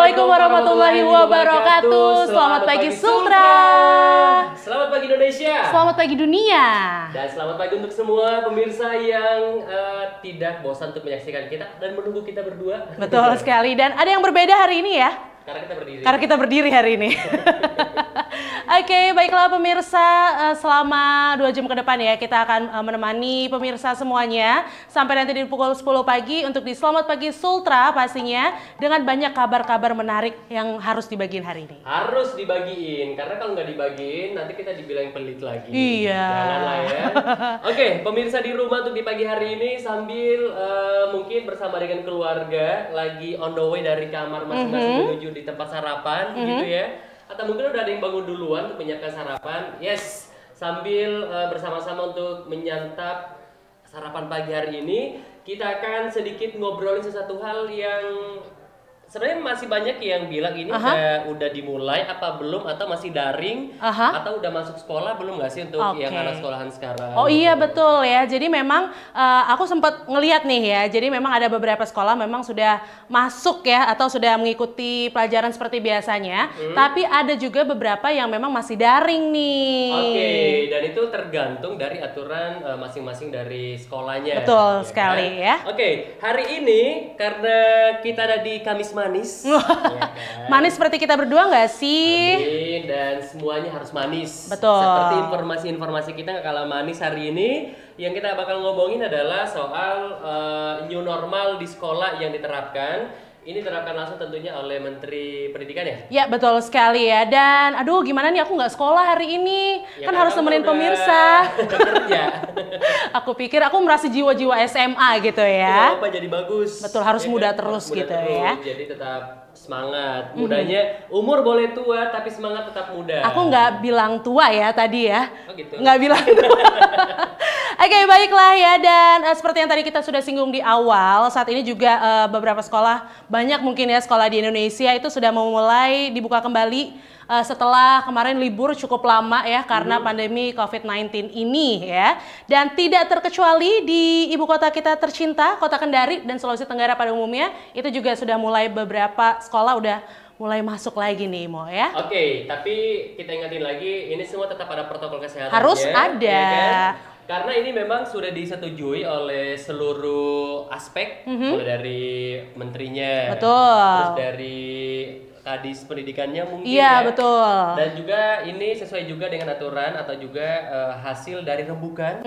Assalamualaikum warahmatullahi wabarakatuh. Selamat pagi Sultra. Selamat pagi Indonesia. Selamat pagi dunia. Dan selamat pagi untuk semua pemirsa yang tidak bosan untuk menyaksikan kita dan menunggu kita berdua. Betul sekali. Dan ada yang berbeda hari ini ya? Karena kita berdiri hari ini. Oke, baiklah pemirsa, selama 2 jam ke depan ya kita akan menemani pemirsa semuanya sampai nanti di pukul 10 pagi untuk di Selamat Pagi Sultra pastinya dengan banyak kabar-kabar menarik yang harus dibagiin hari ini. Harus dibagiin, karena kalau nggak dibagiin nanti kita dibilang pelit lagi. Iya. Janganlah ya. Oke, pemirsa di rumah untuk di pagi hari ini sambil mungkin bersama dengan keluarga lagi on the way dari kamar masing-masing menuju di tempat sarapan gitu ya. Atau mungkin udah ada yang bangun duluan untuk menyiapkan sarapan. Yes, sambil bersama-sama untuk menyantap sarapan pagi hari ini, kita akan sedikit ngobrolin sesuatu hal yang sebenarnya masih banyak yang bilang ini udah dimulai apa belum, atau masih daring, atau udah masuk sekolah belum nggak sih untuk yang anak sekolahan sekarang? Oh iya betul ya. Jadi memang aku sempat ngeliat nih ya. Jadi memang ada beberapa sekolah memang sudah masuk ya atau sudah mengikuti pelajaran seperti biasanya. Tapi ada juga beberapa yang memang masih daring nih. Oke, dan itu tergantung dari aturan masing-masing dari sekolahnya. Betul sekali ya. Oke, hari ini karena kita ada di Kamis Manis. Ya kan? Manis seperti kita berdua nggak sih? Amin, dan semuanya harus manis. Betul. Seperti informasi-informasi kita nggak kalah manis hari ini. Yang kita bakal ngomongin adalah soal new normal di sekolah yang diterapkan. Ini diterapkan langsung tentunya oleh Menteri Pendidikan ya? Ya betul sekali ya. Dan aduh gimana nih aku nggak sekolah hari ini. Ya, kan harus nemenin pemirsa. Kerja. Aku pikir aku merasa jiwa-jiwa SMA gitu ya. Apa jadi bagus. Betul, harus ya muda kan? terus Muda gitu terus. ya. Jadi tetap semangat. Mudanya, umur boleh tua tapi semangat tetap muda. Aku nggak bilang tua ya tadi ya. Oh gitu. Nggak bilang tua. Oke, baiklah ya, dan seperti yang tadi kita sudah singgung di awal, saat ini juga beberapa sekolah, banyak mungkin ya sekolah di Indonesia itu sudah memulai dibuka kembali setelah kemarin libur cukup lama ya karena pandemi COVID-19 ini ya. Dan tidak terkecuali di ibu kota kita tercinta, Kota Kendari dan Sulawesi Tenggara pada umumnya, itu juga sudah mulai beberapa sekolah udah mulai masuk lagi nih Mo ya. Oke, tapi kita ingatin lagi, ini semua tetap ada protokol kesehatan. Harus ada. Ya kan? Karena ini memang sudah disetujui oleh seluruh aspek, mulai dari menterinya, terus dari Kadis Pendidikannya mungkin. Iya, betul. Dan juga ini sesuai juga dengan aturan atau juga hasil dari rembukan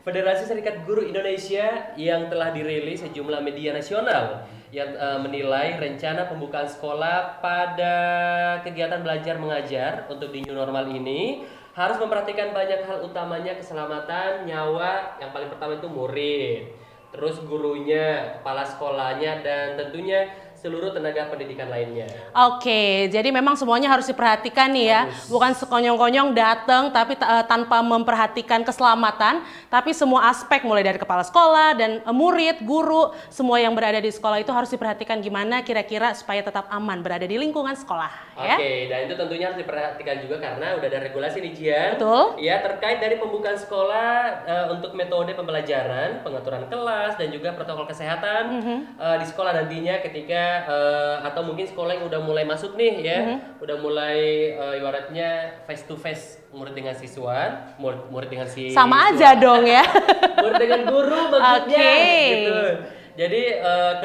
Federasi Serikat Guru Indonesia yang telah dirilis sejumlah media nasional yang menilai rencana pembukaan sekolah pada kegiatan belajar mengajar untuk di new normal ini harus memperhatikan banyak hal, utamanya keselamatan nyawa. Yang paling pertama itu murid, terus gurunya, kepala sekolahnya, dan tentunya seluruh tenaga pendidikan lainnya. Oke, jadi memang semuanya harus diperhatikan nih ya. Bukan sekonyong-konyong datang tapi tanpa memperhatikan keselamatan, tapi semua aspek mulai dari kepala sekolah dan murid, guru, semua yang berada di sekolah itu harus diperhatikan gimana kira-kira supaya tetap aman berada di lingkungan sekolah. Ya? Oke, dan itu tentunya harus diperhatikan juga karena udah ada regulasi nih Jian. Betul. Ya, terkait dari pembukaan sekolah untuk metode pembelajaran, pengaturan kelas, dan juga protokol kesehatan di sekolah nantinya ketika atau mungkin sekolah yang udah mulai masuk nih ya, udah mulai ibaratnya face to face murid dengan siswa, murid dengan siswa. Sama aja dong ya. Murid dengan guru maksudnya. Oke. Gitu. Jadi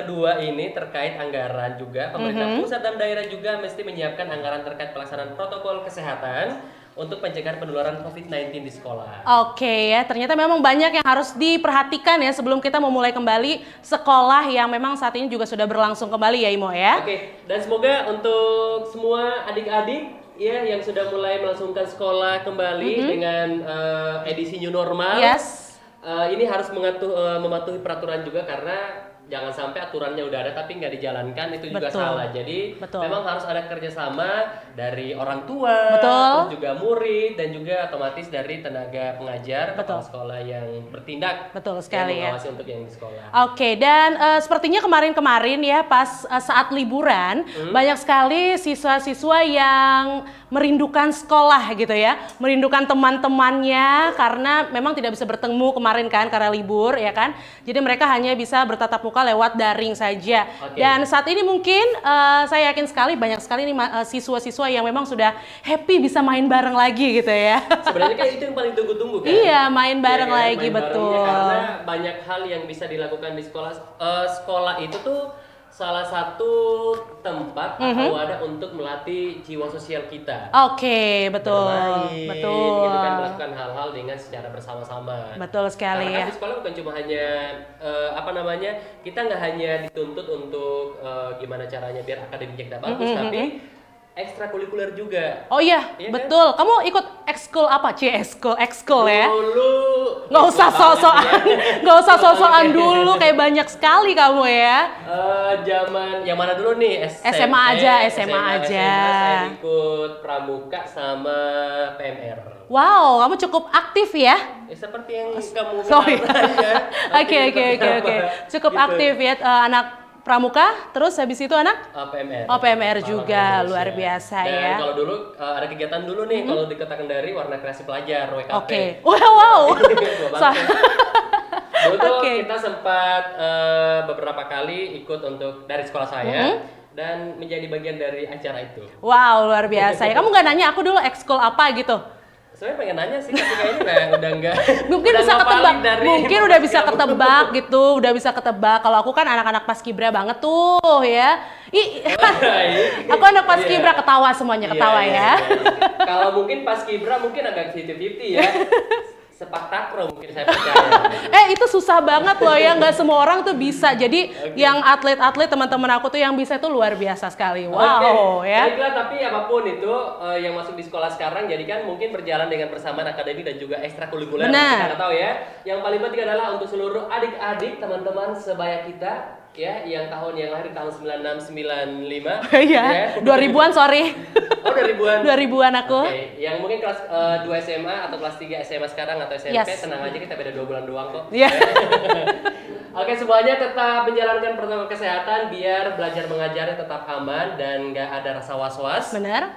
kedua ini terkait anggaran juga, pemerintah pusat dan daerah juga mesti menyiapkan anggaran terkait pelaksanaan protokol kesehatan untuk pencegahan penularan COVID-19 di sekolah. Oke ya, ternyata memang banyak yang harus diperhatikan ya sebelum kita memulai kembali sekolah yang memang saat ini juga sudah berlangsung kembali ya Imo ya. Oke, dan semoga untuk semua adik-adik ya yang sudah mulai melangsungkan sekolah kembali dengan edisi new normal. Yes. Ini harus mematuhi peraturan juga karena jangan sampai aturannya udah ada tapi nggak dijalankan, itu juga salah. Jadi memang harus ada kerjasama dari orang tua, terus juga murid, dan juga otomatis dari tenaga pengajar, kepala sekolah yang bertindak. Betul sekali ya. Mengawasi untuk yang di sekolah. Oke, dan sepertinya kemarin-kemarin ya pas saat liburan banyak sekali siswa-siswa yang merindukan sekolah gitu ya, merindukan teman-temannya karena memang tidak bisa bertemu kemarin kan karena libur ya kan. Jadi mereka hanya bisa bertatap muka lewat daring saja. Dan saat ini mungkin saya yakin sekali banyak sekali nih siswa-siswa yang memang sudah happy bisa main bareng lagi gitu ya. Sebenarnya kan itu yang paling tunggu-tunggu kan? Iya, main bareng kan? lagi, betul. Karena banyak hal yang bisa dilakukan di sekolah. Sekolah itu tuh salah satu tempat atau wadah untuk melatih jiwa sosial kita. Oke, betul. Bermain, betul. Gitu kan, melakukan hal-hal dengan secara bersama-sama. Betul sekali. Karena kan di sekolah bukan cuma hanya kita nggak hanya dituntut untuk gimana caranya biar akademiknya kita bagus, tapi ekstrakurikuler juga. Oh iya, betul. Kan? Kamu ikut ekskul apa? Ekskul ya? Dulu nggak usah sok-sokan, nggak usah sok-sokan dulu, kayak banyak sekali kamu ya. Zaman yang mana dulu nih? SMA aja. Saya ikut pramuka sama PMR. Wow, kamu cukup aktif ya? Seperti yang kamu Sorry. ya. Oke. Cukup gitu. aktif ya, anak pramuka, terus habis itu anak? PMR. Oh, PMR juga, luar biasa. Dan ya. kalau dulu ada kegiatan dulu nih, kalau di Kota Kendari, Warna Kreasi Pelajar, WKP. Oke. Wow. Dulu tuh kita sempat beberapa kali ikut dari sekolah saya dan menjadi bagian dari acara itu. Wow, luar biasa. Ya, kamu nggak nanya aku dulu ekskul apa gitu? Saya pengen nanya sih, tapi kayaknya udah enggak. Mungkin bisa ketebak, mungkin udah bisa ketebak gitu, udah bisa ketebak. Kalau aku kan anak-anak paskibra banget tuh ya. Aku anak paskibra, ketawa semuanya, ketawa ya. Kalau mungkin paskibra mungkin agak 50-50 ya. Sepak takraw mungkin saya percaya. Itu susah banget loh ya, nggak semua orang tuh bisa. Jadi yang atlet-atlet teman-teman aku tuh yang bisa itu luar biasa sekali. Wow ya. Baiklah, tapi apapun itu yang masuk di sekolah sekarang, jadi kan mungkin berjalan dengan bersamaan akademik dan juga ekstrakurikuler. Kita tahu ya. Yang paling penting adalah untuk seluruh adik-adik teman-teman sebaya kita. Ya, yang lahir tahun 96, 95. Iya, 2000-an sorry. Oh, 2000-an. 2000-an aku. Oke. Yang mungkin kelas 2 SMA atau kelas 3 SMA sekarang atau SMP, tenang aja, kita beda 2 bulan doang kok. Iya. Oke, semuanya tetap menjalankan protokol kesehatan biar belajar mengajarnya tetap aman dan nggak ada rasa was-was. Benar.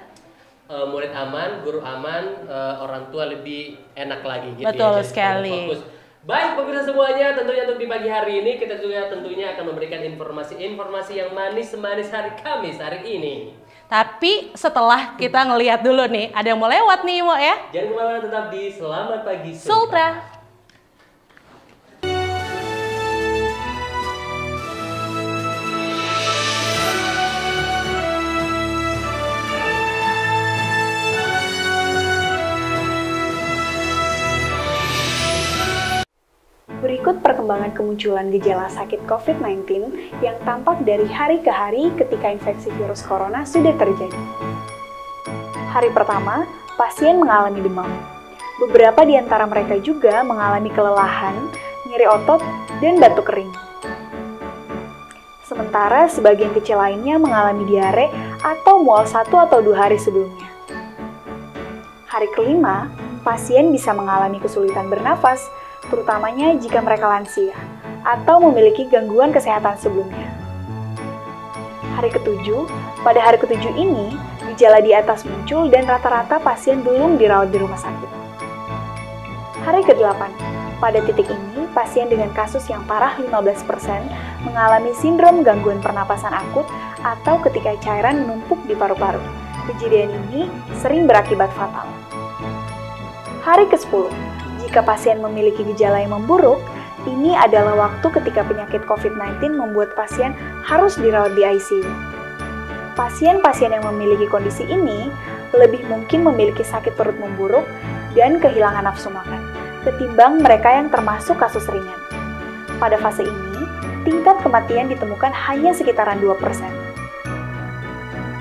Murid aman, guru aman, orang tua lebih enak lagi gitu. Betul ya, sekali. fokus. Baik pemirsa semuanya, tentunya untuk di pagi hari ini kita juga tentunya akan memberikan informasi yang manis-manis hari Kamis hari ini. Tapi setelah kita ngelihat dulu nih, ada yang mau lewat nih Mo ya. Jangan kemana-mana, tetap di Selamat Pagi Sultra. Berikut perkembangan kemunculan gejala sakit COVID-19 yang tampak dari hari ke hari ketika infeksi virus corona sudah terjadi. Hari pertama, pasien mengalami demam. Beberapa di antara mereka juga mengalami kelelahan, nyeri otot, dan batuk kering. Sementara sebagian kecil lainnya mengalami diare atau mual 1 atau 2 hari sebelumnya. Hari kelima, pasien bisa mengalami kesulitan bernafas, terutamanya jika mereka lansia atau memiliki gangguan kesehatan sebelumnya. Hari ketujuh, pada hari ketujuh ini, gejala di atas muncul dan rata-rata pasien belum dirawat di rumah sakit. Hari ke-8, pada titik ini, pasien dengan kasus yang parah 15% mengalami sindrom gangguan pernapasan akut atau ketika cairan menumpuk di paru-paru. Kejadian ini sering berakibat fatal. Hari ke-10, jika pasien memiliki gejala yang memburuk, ini adalah waktu ketika penyakit COVID-19 membuat pasien harus dirawat di ICU. Pasien-pasien yang memiliki kondisi ini lebih mungkin memiliki sakit perut memburuk dan kehilangan nafsu makan, ketimbang mereka yang termasuk kasus ringan. Pada fase ini, tingkat kematian ditemukan hanya sekitaran 2%.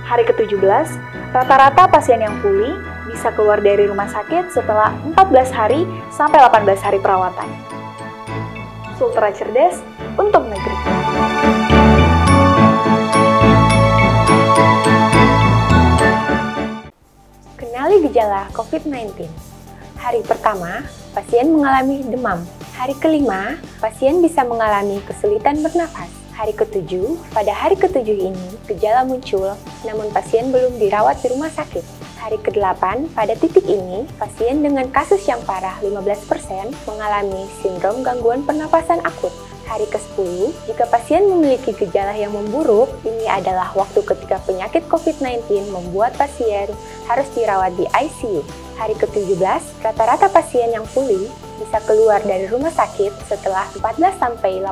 Hari ke-17, rata-rata pasien yang pulih bisa keluar dari rumah sakit setelah 14 hari sampai 18 hari perawatan. Sultra cerdas untuk negeri. Kenali gejala COVID-19. Hari pertama, pasien mengalami demam. Hari kelima, pasien bisa mengalami kesulitan bernafas. Hari ketujuh, pada hari ketujuh ini, gejala muncul, namun pasien belum dirawat di rumah sakit. Hari ke-8, pada titik ini, pasien dengan kasus yang parah 15% mengalami sindrom gangguan pernapasan akut. Hari ke-10, jika pasien memiliki gejala yang memburuk, ini adalah waktu ketika penyakit COVID-19 membuat pasien harus dirawat di ICU. Hari ke-17, rata-rata pasien yang pulih bisa keluar dari rumah sakit setelah 14-18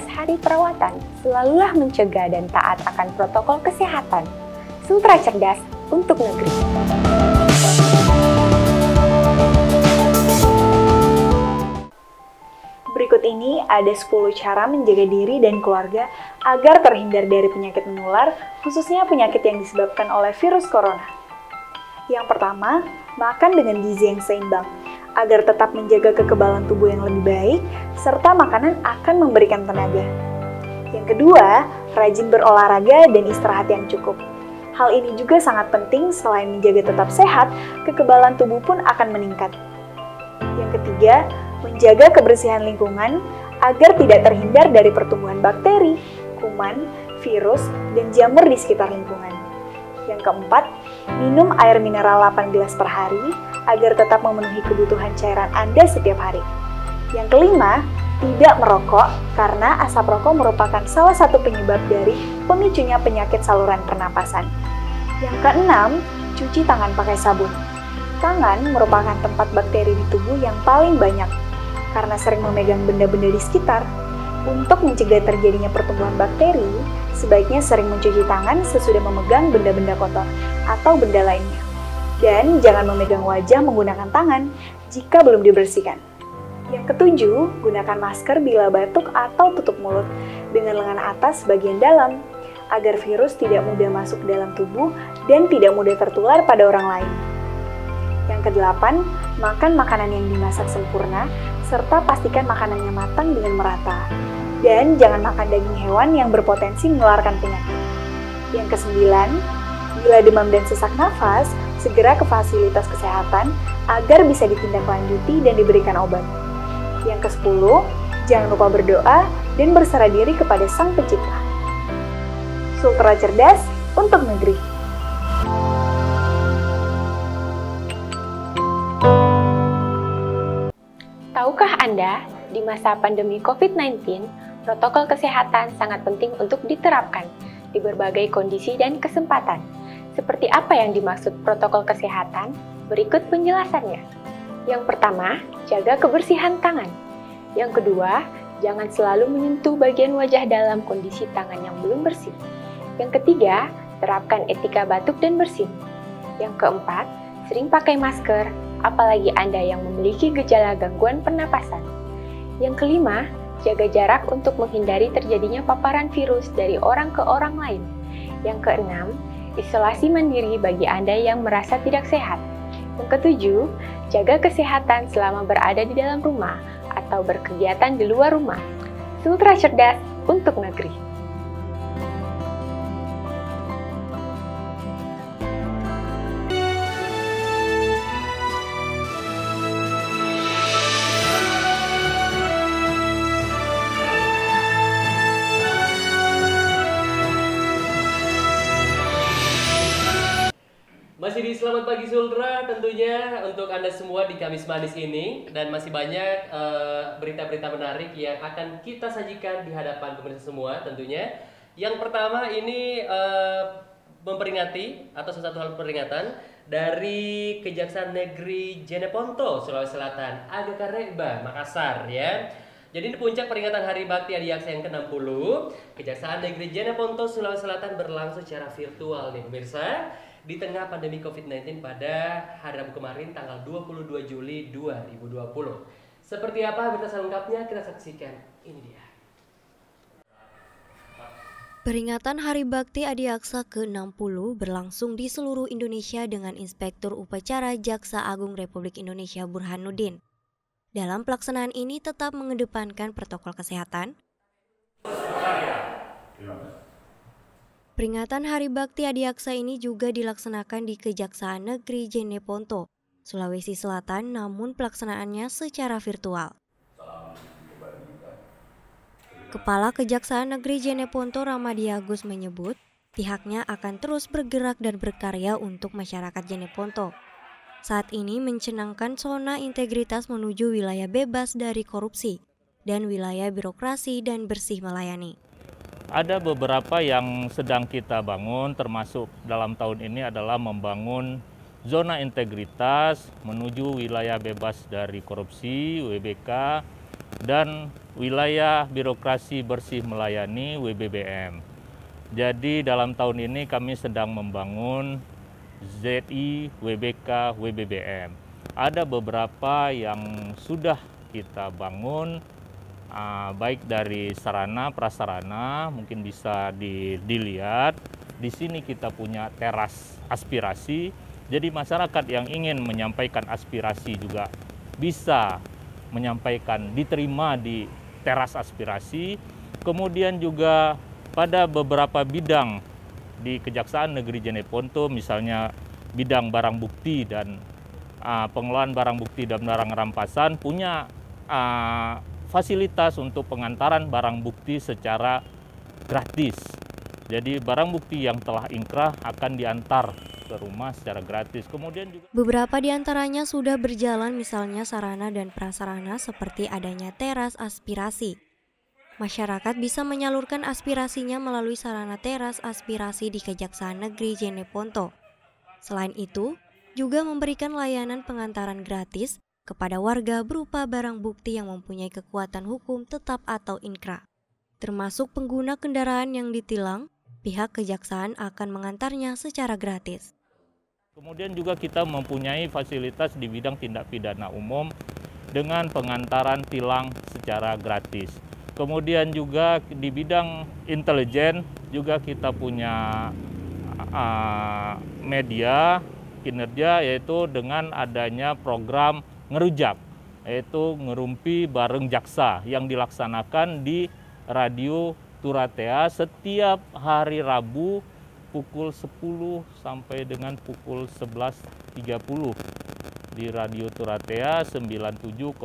hari perawatan. Selalulah mencegah dan taat akan protokol kesehatan. Sultra cerdas untuk negeri. Berikut ini ada 10 cara menjaga diri dan keluarga agar terhindar dari penyakit menular, khususnya penyakit yang disebabkan oleh virus corona. Yang pertama, makan dengan gizi yang seimbang, agar tetap menjaga kekebalan tubuh yang lebih baik, serta makanan akan memberikan tenaga. Yang kedua, rajin berolahraga dan istirahat yang cukup. Hal ini juga sangat penting, selain menjaga tetap sehat, kekebalan tubuh pun akan meningkat. Yang ketiga, menjaga kebersihan lingkungan agar tidak terhindar dari pertumbuhan bakteri, kuman, virus, dan jamur di sekitar lingkungan. Yang keempat, minum air mineral 8 gelas per hari agar tetap memenuhi kebutuhan cairan Anda setiap hari. Yang kelima, tidak merokok karena asap rokok merupakan salah satu penyebab dari pemicunya penyakit saluran pernapasan. Yang keenam, cuci tangan pakai sabun. Tangan merupakan tempat bakteri di tubuh yang paling banyak karena sering memegang benda-benda di sekitar. Untuk mencegah terjadinya pertumbuhan bakteri, sebaiknya sering mencuci tangan sesudah memegang benda-benda kotor atau benda lainnya. Dan jangan memegang wajah menggunakan tangan jika belum dibersihkan. Yang ketujuh, gunakan masker bila batuk atau tutup mulut dengan lengan atas bagian dalam, agar virus tidak mudah masuk ke dalam tubuh dan tidak mudah tertular pada orang lain. Yang kedelapan, makan makanan yang dimasak sempurna, serta pastikan makanannya matang dengan merata. Dan jangan makan daging hewan yang berpotensi menularkan penyakit. Yang kesembilan, bila demam dan sesak nafas, segera ke fasilitas kesehatan agar bisa ditindaklanjuti dan diberikan obat. Yang ke-10, jangan lupa berdoa dan berserah diri kepada Sang Pencipta. Sultra cerdas untuk negeri. Tahukah Anda, di masa pandemi COVID-19, protokol kesehatan sangat penting untuk diterapkan di berbagai kondisi dan kesempatan. Seperti apa yang dimaksud protokol kesehatan? Berikut penjelasannya. Yang pertama, jaga kebersihan tangan. Yang kedua, jangan selalu menyentuh bagian wajah dalam kondisi tangan yang belum bersih. Yang ketiga, terapkan etika batuk dan bersin. Yang keempat, sering pakai masker, apalagi Anda yang memiliki gejala gangguan pernapasan. Yang kelima, jaga jarak untuk menghindari terjadinya paparan virus dari orang ke orang lain. Yang keenam, isolasi mandiri bagi Anda yang merasa tidak sehat. Yang ketujuh, jaga kesehatan selama berada di dalam rumah atau berkegiatan di luar rumah. Sultra cerdas untuk negeri. Masih di Selamat Pagi Sultra tentunya untuk Anda semua di Kamis Manis ini, dan masih banyak berita-berita menarik yang akan kita sajikan di hadapan pemirsa semua tentunya. Yang pertama ini memperingati atau sesuatu hal peringatan dari Kejaksaan Negeri Jeneponto, Sulawesi Selatan, Aga Kareba, Makassar ya. Jadi di puncak peringatan Hari Bakti Adiaksa yang ke-60, Kejaksaan Negeri Jeneponto, Sulawesi Selatan berlangsung secara virtual nih pemirsa. Di tengah pandemi COVID-19 pada hari Rabu kemarin tanggal 22 Juli 2020. Seperti apa berita selengkapnya kita saksikan. Ini dia. Peringatan Hari Bakti Adiaksa ke-60 berlangsung di seluruh Indonesia dengan Inspektur Upacara Jaksa Agung Republik Indonesia Burhanuddin. Dalam pelaksanaan ini tetap mengedepankan protokol kesehatan. Peringatan Hari Bakti Adiaksa ini juga dilaksanakan di Kejaksaan Negeri Jeneponto, Sulawesi Selatan, namun pelaksanaannya secara virtual. Kepala Kejaksaan Negeri Jeneponto Ramadi Agus menyebut, Pihaknya akan terus bergerak dan berkarya untuk masyarakat Jeneponto. Saat ini mencanangkan zona integritas menuju wilayah bebas dari korupsi dan wilayah birokrasi dan bersih melayani. Ada beberapa yang sedang kita bangun, termasuk dalam tahun ini adalah membangun zona integritas menuju wilayah bebas dari korupsi, WBK, dan wilayah birokrasi bersih melayani, WBBM. Jadi dalam tahun ini kami sedang membangun ZI, WBK, WBBM. Ada beberapa yang sudah kita bangun, baik dari sarana, prasarana, mungkin bisa dilihat. Di sini kita punya teras aspirasi, jadi masyarakat yang ingin menyampaikan aspirasi juga bisa menyampaikan, diterima di teras aspirasi. Kemudian juga pada beberapa bidang di Kejaksaan Negeri Jeneponto, misalnya bidang barang bukti dan pengelolaan barang bukti dan barang rampasan, punya fasilitas untuk pengantaran barang bukti secara gratis. Jadi barang bukti yang telah inkrah akan diantar ke rumah secara gratis. Kemudian juga beberapa di antaranya sudah berjalan, misalnya sarana dan prasarana seperti adanya teras aspirasi. Masyarakat bisa menyalurkan aspirasinya melalui sarana teras aspirasi di Kejaksaan Negeri Jeneponto. Selain itu, juga memberikan layanan pengantaran gratis kepada warga berupa barang bukti yang mempunyai kekuatan hukum tetap atau inkrah. Termasuk pengguna kendaraan yang ditilang, pihak kejaksaan akan mengantarnya secara gratis. Kemudian juga kita mempunyai fasilitas di bidang tindak pidana umum dengan pengantaran tilang secara gratis. Kemudian juga di bidang intelijen juga kita punya media kinerja, yaitu dengan adanya program ngerujak, yaitu ngerumpi bareng jaksa yang dilaksanakan di Radio Turatea setiap hari Rabu pukul 10 sampai dengan pukul 11.30 di Radio Turatea 97,3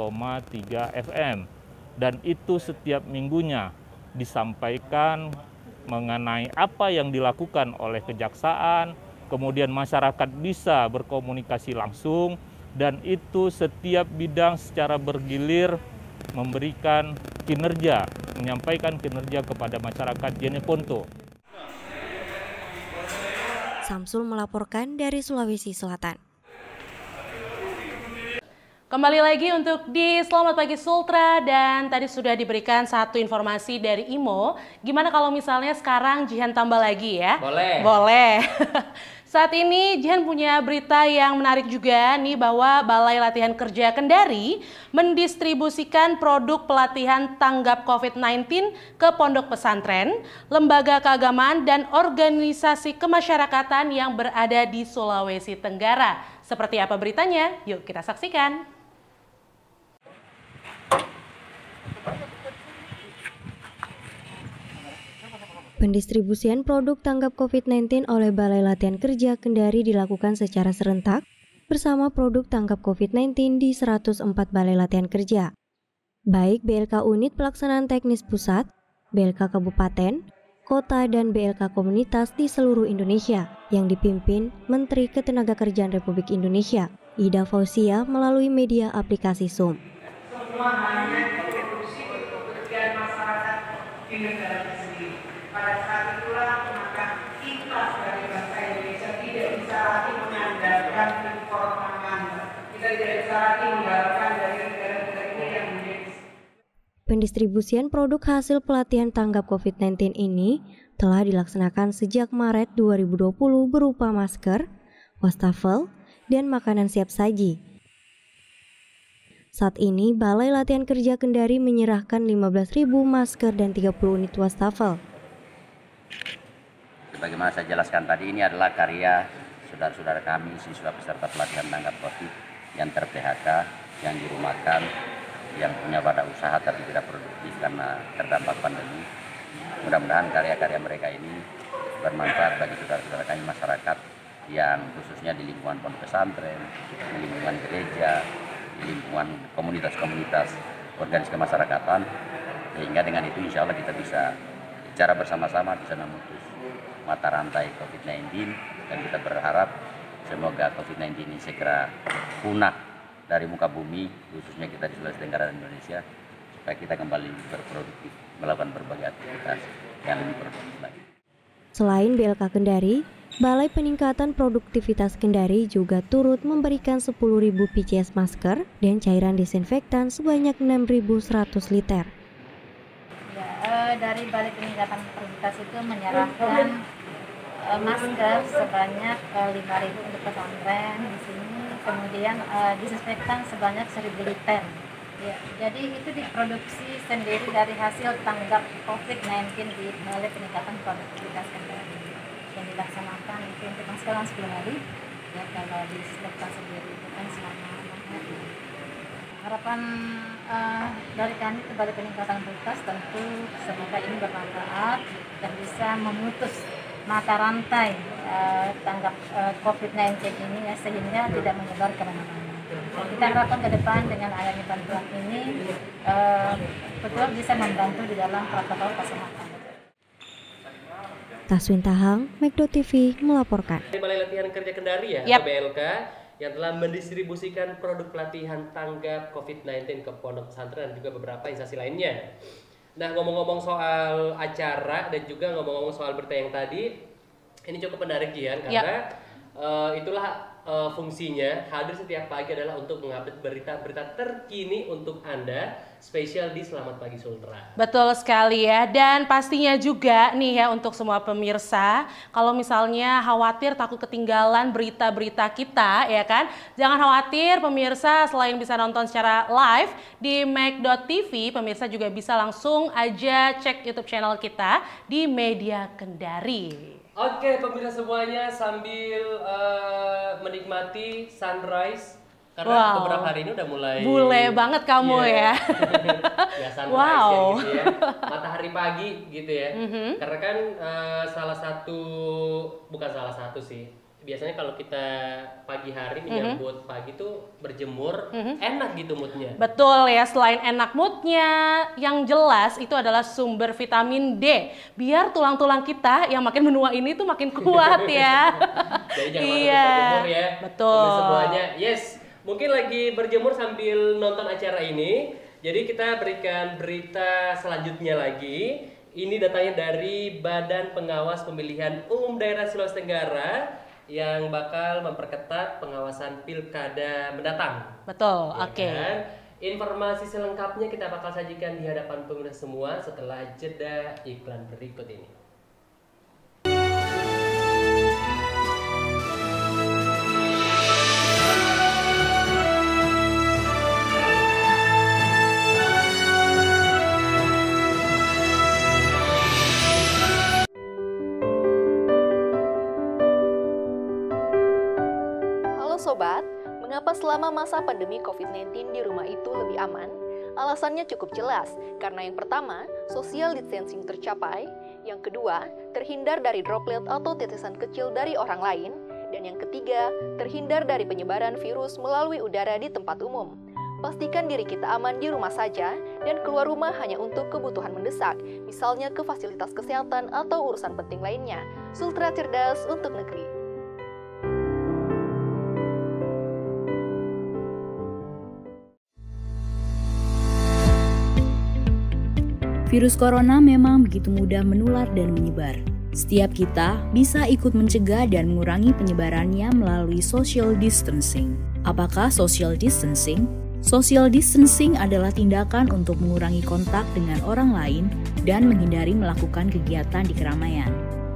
FM. Dan itu setiap minggunya disampaikan mengenai apa yang dilakukan oleh kejaksaan, kemudian masyarakat bisa berkomunikasi langsung, dan itu setiap bidang secara bergilir memberikan kinerja, menyampaikan kinerja kepada masyarakat Jeneponto. Samsul melaporkan dari Sulawesi Selatan. Kembali lagi untuk di Selamat Pagi Sultra, dan tadi sudah diberikan satu informasi dari Imo. Gimana kalau misalnya sekarang Jihan tambah lagi ya? Boleh. Boleh. Saat ini Jihan punya berita yang menarik juga nih, bahwa Balai Latihan Kerja Kendari mendistribusikan produk pelatihan tanggap COVID-19 ke pondok pesantren, lembaga keagamaan, dan organisasi kemasyarakatan yang berada di Sulawesi Tenggara. Seperti apa beritanya? Yuk kita saksikan. Pendistribusian produk tanggap COVID-19 oleh Balai Latihan Kerja Kendari dilakukan secara serentak bersama produk tanggap COVID-19 di 104 Balai Latihan Kerja, baik BLK Unit Pelaksanaan Teknis Pusat, BLK Kabupaten, Kota, dan BLK Komunitas di seluruh Indonesia yang dipimpin Menteri Ketenagakerjaan Republik Indonesia, Ida Fauzia, melalui media aplikasi Zoom. Semua hanya berfungsi untuk kepentingan masyarakat di negara sendiri. Pada saat itulah maka ikhlas dari bangsa Indonesia tidak bisa lagi mengandalkan impor pangan. Kita tidak bisa lagi mengandalkan dari negara-negara ini yang menjadi. Pendistribusian produk hasil pelatihan tanggap COVID-19 ini telah dilaksanakan sejak Maret 2020 berupa masker, wastafel, dan makanan siap saji. Saat ini, Balai Latihan Kerja Kendari menyerahkan 15.000 masker dan 30 unit wastafel. Sebagaimana saya jelaskan tadi, ini adalah karya saudara-saudara kami, siswa peserta pelatihan tanggap COVID yang ter-PHK, yang dirumahkan, yang punya badan usaha tapi tidak produktif karena terdampak pandemi. Mudah-mudahan karya-karya mereka ini bermanfaat bagi saudara-saudara kami masyarakat yang khususnya di lingkungan pondok pesantren, di lingkungan gereja, di lingkungan komunitas-komunitas organisasi kemasyarakatan, sehingga dengan itu insya Allah kita bisa secara bersama-sama bisa memutus mata rantai COVID-19, dan kita berharap semoga COVID-19 ini segera punah dari muka bumi, khususnya kita di Sulawesi Tenggara dan Indonesia, supaya kita kembali berproduktif, melakukan berbagai aktivitas yang produktif lagi. Selain BLK Kendari, Balai Peningkatan Produktivitas Kendari juga turut memberikan 10.000 PCS masker dan cairan desinfektan sebanyak 6.100 liter. Ya, dari Balai Peningkatan Produktivitas itu menyerahkan masker sebanyak 5.000 untuk pesantren di sini, kemudian disinfektan sebanyak 1.000 liter. Ya, jadi itu diproduksi sendiri dari hasil tanggap COVID-19 di Balai Peningkatan Produktivitas Kendari yang dilaksanakan itu untuk sekarang 10 hari. Ya, kalau disinfektan sendiri itu kan selama 6 hari. Harapan dari kami ke Balai Peningkatan Produktivitas tentu semoga ini bermanfaat dan bisa memutus mata rantai tanggap COVID-19 ini ya, sehingga tidak menyebar kemana-mana. Kita harapkan ke depan dengan adanya bantuan ini betul bisa membantu di dalam protokol kesehatan. Taswin Tahang, Megdo TV melaporkan. Balai Latihan Kerja Kendari ya, Yap. BLK, yang telah mendistribusikan produk pelatihan tanggap COVID-19 ke pondok pesantren dan juga beberapa instansi lainnya. Nah, ngomong-ngomong soal acara dan juga ngomong-ngomong soal berita yang tadi, ini cukup menarik Gian, karena itulah fungsinya hadir setiap pagi adalah untuk mengupdate berita-berita terkini untuk Anda, spesial di Selamat Pagi Sultra. Betul sekali ya, dan pastinya juga nih ya untuk semua pemirsa, kalau misalnya khawatir takut ketinggalan berita-berita kita ya kan, jangan khawatir pemirsa, selain bisa nonton secara live di Meg.tv, pemirsa juga bisa langsung aja cek YouTube channel kita di Media Kendari. Oke, pemirsa semuanya, sambil menikmati sunrise, karena beberapa hari ini udah mulai bule banget kamu ya. Ya sunrise ya gitu ya, matahari pagi gitu ya. Karena kan bukan salah satu sih, biasanya kalau kita pagi hari menyambut pagi tuh berjemur, enak gitu moodnya. Betul ya, selain enak moodnya, yang jelas itu adalah sumber vitamin D. Biar tulang-tulang kita yang makin menua ini tuh makin kuat ya. Jadi jangan lupa berjemur ya. Betul. Semuanya, yes. Mungkin lagi berjemur sambil nonton acara ini. Jadi kita berikan berita selanjutnya lagi. Ini datanya dari Badan Pengawas Pemilihan Umum Daerah Sulawesi Tenggara yang bakal memperketat pengawasan pilkada mendatang. Betul, Ya oke. kan? Informasi selengkapnya kita bakal sajikan di hadapan pemirsa semua setelah jeda iklan berikut ini. Sobat, mengapa selama masa pandemi COVID-19 di rumah itu lebih aman? Alasannya cukup jelas, karena yang pertama, social distancing tercapai, yang kedua, terhindar dari droplet atau tetesan kecil dari orang lain, dan yang ketiga, terhindar dari penyebaran virus melalui udara di tempat umum. Pastikan diri kita aman di rumah saja, dan keluar rumah hanya untuk kebutuhan mendesak, misalnya ke fasilitas kesehatan atau urusan penting lainnya. Sultra cerdas untuk negeri. Virus corona memang begitu mudah menular dan menyebar. Setiap kita bisa ikut mencegah dan mengurangi penyebarannya melalui social distancing. Apakah social distancing? Social distancing adalah tindakan untuk mengurangi kontak dengan orang lain dan menghindari melakukan kegiatan di keramaian.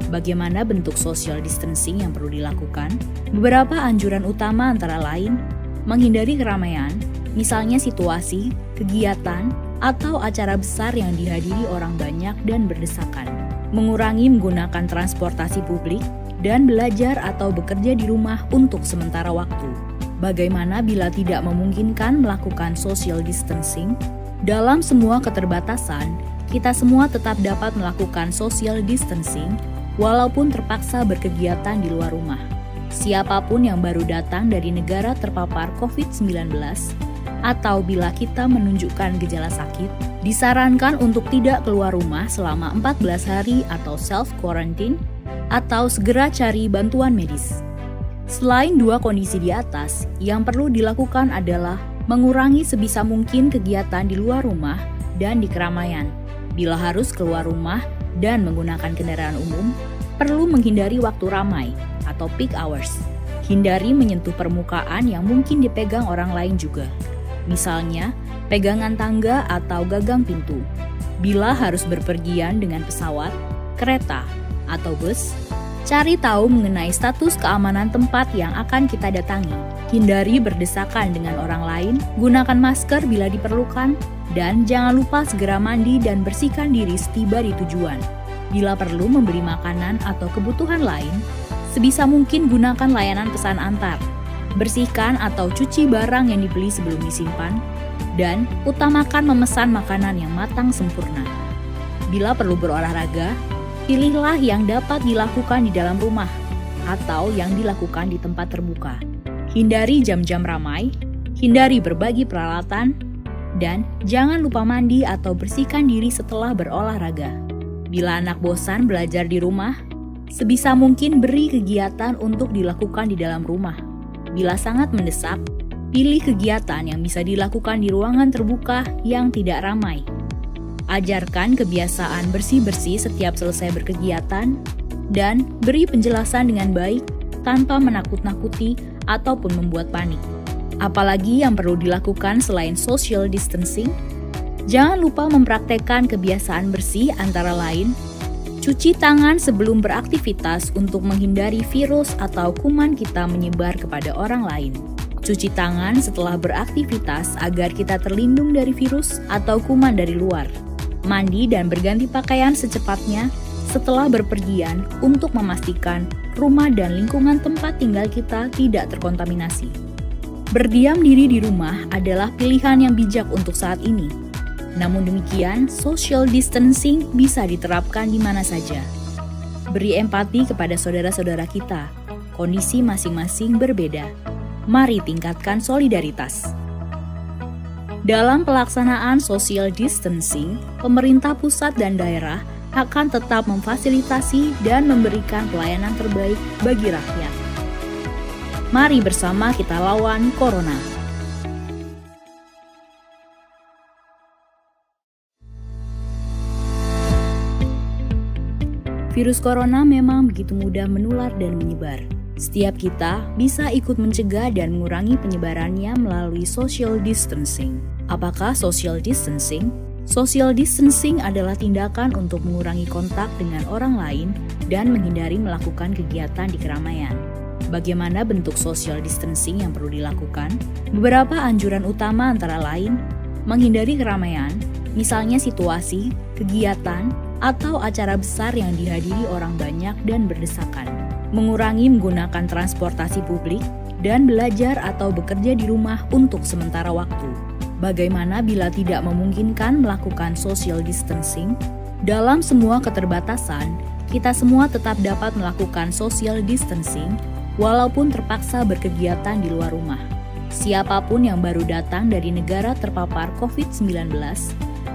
Bagaimana bentuk social distancing yang perlu dilakukan? Beberapa anjuran utama antara lain, menghindari keramaian, misalnya situasi, kegiatan, atau acara besar yang dihadiri orang banyak dan berdesakan. Mengurangi menggunakan transportasi publik dan belajar atau bekerja di rumah untuk sementara waktu. Bagaimana bila tidak memungkinkan melakukan social distancing? Dalam semua keterbatasan, kita semua tetap dapat melakukan social distancing walaupun terpaksa berkegiatan di luar rumah. Siapapun yang baru datang dari negara terpapar COVID-19 atau bila kita menunjukkan gejala sakit, disarankan untuk tidak keluar rumah selama 14 hari atau self-quarantine atau segera cari bantuan medis. Selain dua kondisi di atas, yang perlu dilakukan adalah mengurangi sebisa mungkin kegiatan di luar rumah dan di keramaian. Bila harus keluar rumah dan menggunakan kendaraan umum, perlu menghindari waktu ramai atau peak hours. Hindari menyentuh permukaan yang mungkin dipegang orang lain juga. Misalnya, pegangan tangga atau gagang pintu. Bila harus berpergian dengan pesawat, kereta, atau bus, cari tahu mengenai status keamanan tempat yang akan kita datangi. Hindari berdesakan dengan orang lain, gunakan masker bila diperlukan, dan jangan lupa segera mandi dan bersihkan diri setiba di tujuan. Bila perlu membeli makanan atau kebutuhan lain, sebisa mungkin gunakan layanan pesan antar. Bersihkan atau cuci barang yang dibeli sebelum disimpan, dan utamakan memesan makanan yang matang sempurna. Bila perlu berolahraga, pilihlah yang dapat dilakukan di dalam rumah atau yang dilakukan di tempat terbuka. Hindari jam-jam ramai, hindari berbagi peralatan, dan jangan lupa mandi atau bersihkan diri setelah berolahraga. Bila anak bosan belajar di rumah, sebisa mungkin beri kegiatan untuk dilakukan di dalam rumah. Bila sangat mendesak, pilih kegiatan yang bisa dilakukan di ruangan terbuka yang tidak ramai. Ajarkan kebiasaan bersih-bersih setiap selesai berkegiatan, dan beri penjelasan dengan baik tanpa menakut-nakuti ataupun membuat panik. Apalagi yang perlu dilakukan selain social distancing, jangan lupa mempraktekkan kebiasaan bersih antara lain, cuci tangan sebelum beraktivitas untuk menghindari virus atau kuman kita menyebar kepada orang lain. Cuci tangan setelah beraktivitas agar kita terlindung dari virus atau kuman dari luar. Mandi dan berganti pakaian secepatnya setelah berpergian untuk memastikan rumah dan lingkungan tempat tinggal kita tidak terkontaminasi. Berdiam diri di rumah adalah pilihan yang bijak untuk saat ini. Namun demikian, social distancing bisa diterapkan di mana saja. Beri empati kepada saudara-saudara kita. Kondisi masing-masing berbeda. Mari tingkatkan solidaritas. Dalam pelaksanaan social distancing, pemerintah pusat dan daerah akan tetap memfasilitasi dan memberikan pelayanan terbaik bagi rakyat. Mari bersama kita lawan Corona. Virus corona memang begitu mudah menular dan menyebar. Setiap kita bisa ikut mencegah dan mengurangi penyebarannya melalui social distancing. Apakah social distancing? Social distancing adalah tindakan untuk mengurangi kontak dengan orang lain dan menghindari melakukan kegiatan di keramaian. Bagaimana bentuk social distancing yang perlu dilakukan? Beberapa anjuran utama antara lain, menghindari keramaian, misalnya situasi, kegiatan, atau acara besar yang dihadiri orang banyak dan berdesakan. Mengurangi menggunakan transportasi publik, dan belajar atau bekerja di rumah untuk sementara waktu. Bagaimana bila tidak memungkinkan melakukan social distancing? Dalam semua keterbatasan, kita semua tetap dapat melakukan social distancing walaupun terpaksa berkegiatan di luar rumah. Siapapun yang baru datang dari negara terpapar COVID-19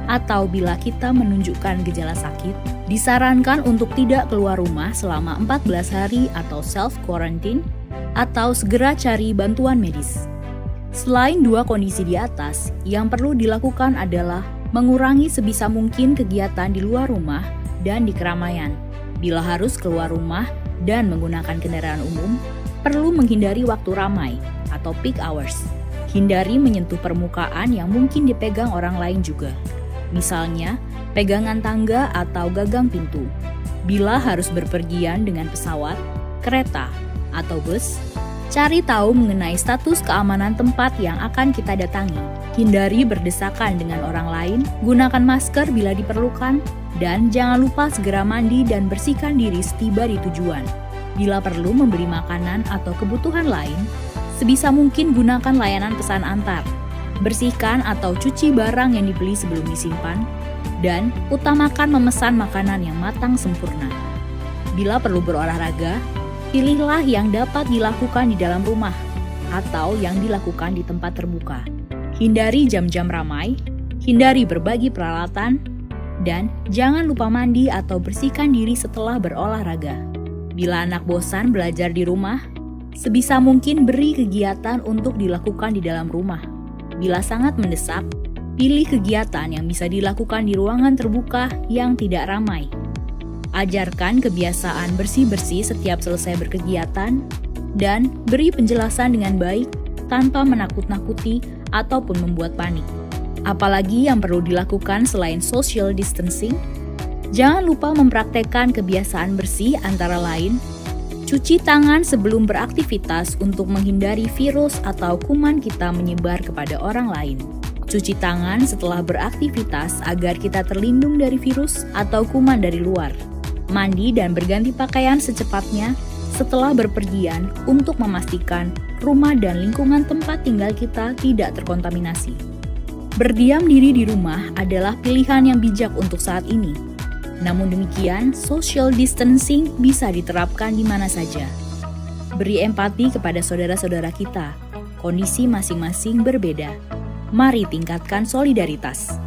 atau bila kita menunjukkan gejala sakit, disarankan untuk tidak keluar rumah selama 14 hari atau self-quarantine atau segera cari bantuan medis. Selain dua kondisi di atas, yang perlu dilakukan adalah mengurangi sebisa mungkin kegiatan di luar rumah dan di keramaian. Bila harus keluar rumah dan menggunakan kendaraan umum, perlu menghindari waktu ramai atau peak hours. Hindari menyentuh permukaan yang mungkin dipegang orang lain juga. Misalnya, pegangan tangga atau gagang pintu. Bila harus berpergian dengan pesawat, kereta, atau bus, cari tahu mengenai status keamanan tempat yang akan kita datangi. Hindari berdesakan dengan orang lain, gunakan masker bila diperlukan, dan jangan lupa segera mandi dan bersihkan diri setiba di tujuan. Bila perlu membeli makanan atau kebutuhan lain, sebisa mungkin gunakan layanan pesan antar. Bersihkan atau cuci barang yang dibeli sebelum disimpan, dan utamakan memesan makanan yang matang sempurna. Bila perlu berolahraga, pilihlah yang dapat dilakukan di dalam rumah atau yang dilakukan di tempat terbuka. Hindari jam-jam ramai, hindari berbagi peralatan, dan jangan lupa mandi atau bersihkan diri setelah berolahraga. Bila anak bosan belajar di rumah, sebisa mungkin beri kegiatan untuk dilakukan di dalam rumah. Bila sangat mendesak, pilih kegiatan yang bisa dilakukan di ruangan terbuka yang tidak ramai. Ajarkan kebiasaan bersih-bersih setiap selesai berkegiatan, dan beri penjelasan dengan baik tanpa menakut-nakuti ataupun membuat panik. Apalagi yang perlu dilakukan selain social distancing, jangan lupa mempraktekkan kebiasaan bersih antara lain, cuci tangan sebelum beraktivitas untuk menghindari virus atau kuman kita menyebar kepada orang lain. Cuci tangan setelah beraktivitas agar kita terlindung dari virus atau kuman dari luar. Mandi dan berganti pakaian secepatnya setelah berpergian untuk memastikan rumah dan lingkungan tempat tinggal kita tidak terkontaminasi. Berdiam diri di rumah adalah pilihan yang bijak untuk saat ini. Namun demikian, social distancing bisa diterapkan di mana saja. Beri empati kepada saudara-saudara kita. Kondisi masing-masing berbeda. Mari tingkatkan solidaritas.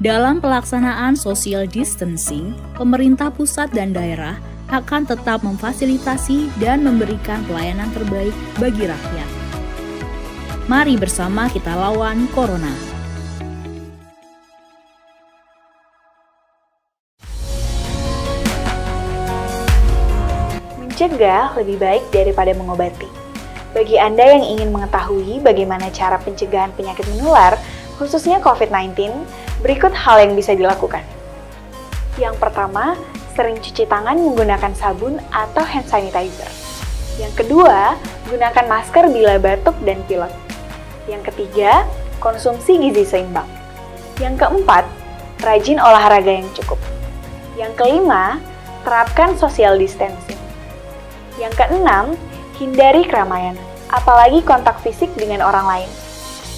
Dalam pelaksanaan social distancing, pemerintah pusat dan daerah akan tetap memfasilitasi dan memberikan pelayanan terbaik bagi rakyat. Mari bersama kita lawan Corona. Mencegah lebih baik daripada mengobati. Bagi Anda yang ingin mengetahui bagaimana cara pencegahan penyakit menular, khususnya COVID-19, berikut hal yang bisa dilakukan. Yang pertama, sering cuci tangan menggunakan sabun atau hand sanitizer. Yang kedua, gunakan masker bila batuk dan pilek. Yang ketiga, konsumsi gizi seimbang. Yang keempat, rajin olahraga yang cukup. Yang kelima, terapkan social distancing. Yang keenam, hindari keramaian, apalagi kontak fisik dengan orang lain.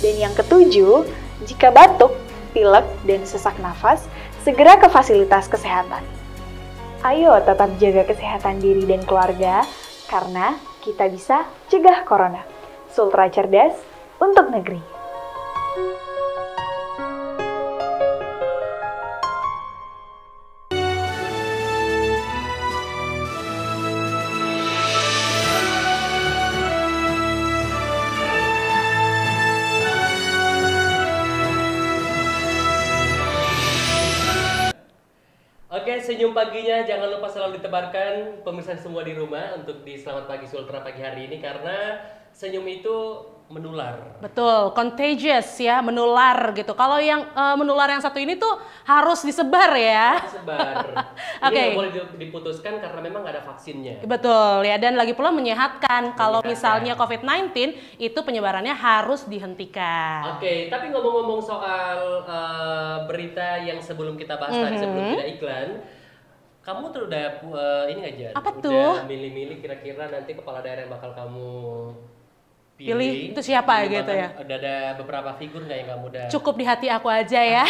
Dan yang ketujuh, jika batuk, pilek, dan sesak nafas, segera ke fasilitas kesehatan. Ayo tetap jaga kesehatan diri dan keluarga, karena kita bisa cegah corona. Sultra cerdas untuk negeri. Oke, senyum paginya jangan lupa selalu ditebarkan pemirsa semua di rumah untuk di Selamat Pagi Sultra pagi hari ini, karena senyum itu menular. Betul, contagious ya, menular gitu. Kalau yang menular yang satu ini tuh harus disebar ya. Disebar. Ini nggak boleh diputuskan karena memang nggak ada vaksinnya. Betul ya, dan lagi pula menyehatkan. Kalau misalnya COVID-19 itu penyebarannya harus dihentikan. Oke, tapi ngomong-ngomong soal berita yang sebelum kita bahas tadi, sebelum kita iklan, kamu tuh udah ini nggak, Jan? Apa tuh? Udah milih-milih kira-kira nanti kepala daerah yang bakal kamu pilih itu siapa gitu ya? Udah ada beberapa figur nggak yang kamu udah? Cukup di hati aku aja ya.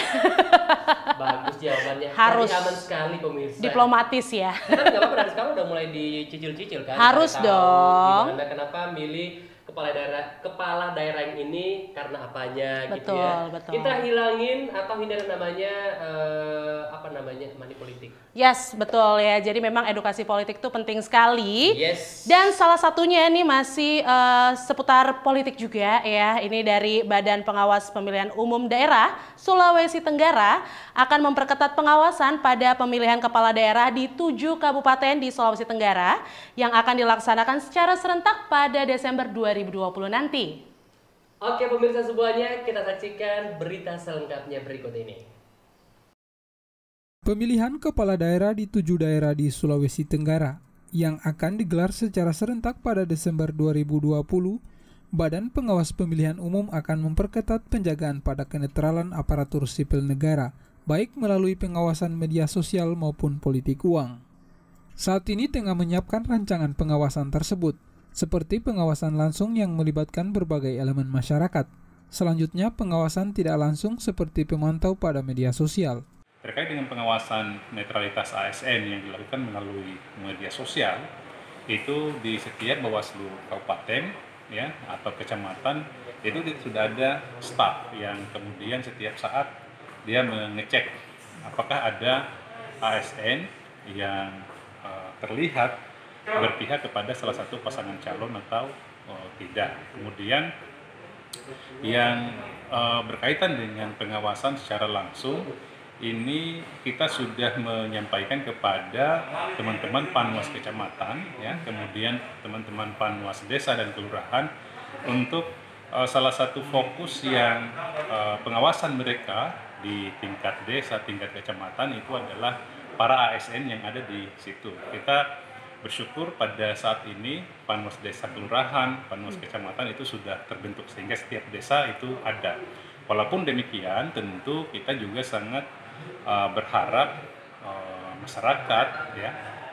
Bagus jawabannya. Harus. Tadi aman sekali pemirsa. Diplomatis ya. Tapi nggak apa-apa, dari sekarang udah mulai dicicil-cicil kan? Harus dong. Gimana, kenapa milih kepala daerah yang ini, karena apanya gitu Betul, ya. betul. Kita hilangin atau hindari namanya money politik. Yes, betul ya. Jadi memang edukasi politik itu penting sekali. Yes. Dan salah satunya ini masih seputar politik juga ya. Ini dari Badan Pengawas Pemilihan Umum Daerah Sulawesi Tenggara akan memperketat pengawasan pada pemilihan kepala daerah di 7 kabupaten di Sulawesi Tenggara yang akan dilaksanakan secara serentak pada Desember 2020 nanti. Oke pemirsa semuanya, kita saksikan berita selengkapnya berikut ini. Pemilihan kepala daerah di 7 daerah di Sulawesi Tenggara yang akan digelar secara serentak pada Desember 2020, Badan Pengawas Pemilihan Umum akan memperketat penjagaan pada kenetralan aparatur sipil negara, baik melalui pengawasan media sosial maupun politik uang. Saat ini tengah menyiapkan rancangan pengawasan tersebut, seperti pengawasan langsung yang melibatkan berbagai elemen masyarakat. Selanjutnya, pengawasan tidak langsung seperti pemantau pada media sosial. Terkait dengan pengawasan netralitas ASN yang dilakukan melalui media sosial, itu di setiap Bawaslu kabupaten ya atau kecamatan itu sudah ada staf yang kemudian setiap saat dia mengecek apakah ada ASN yang terlihat berpihak kepada salah satu pasangan calon atau tidak. Kemudian yang berkaitan dengan pengawasan secara langsung, ini kita sudah menyampaikan kepada teman-teman Panwas Kecamatan, ya, kemudian teman-teman Panwas Desa dan Kelurahan untuk salah satu fokus yang pengawasan mereka di tingkat desa, tingkat kecamatan itu adalah para ASN yang ada di situ. Kita bersyukur pada saat ini Panwas Desa Kelurahan, Panwas Kecamatan itu sudah terbentuk sehingga setiap desa itu ada. Walaupun demikian, tentu kita juga sangat berharap masyarakat, ya,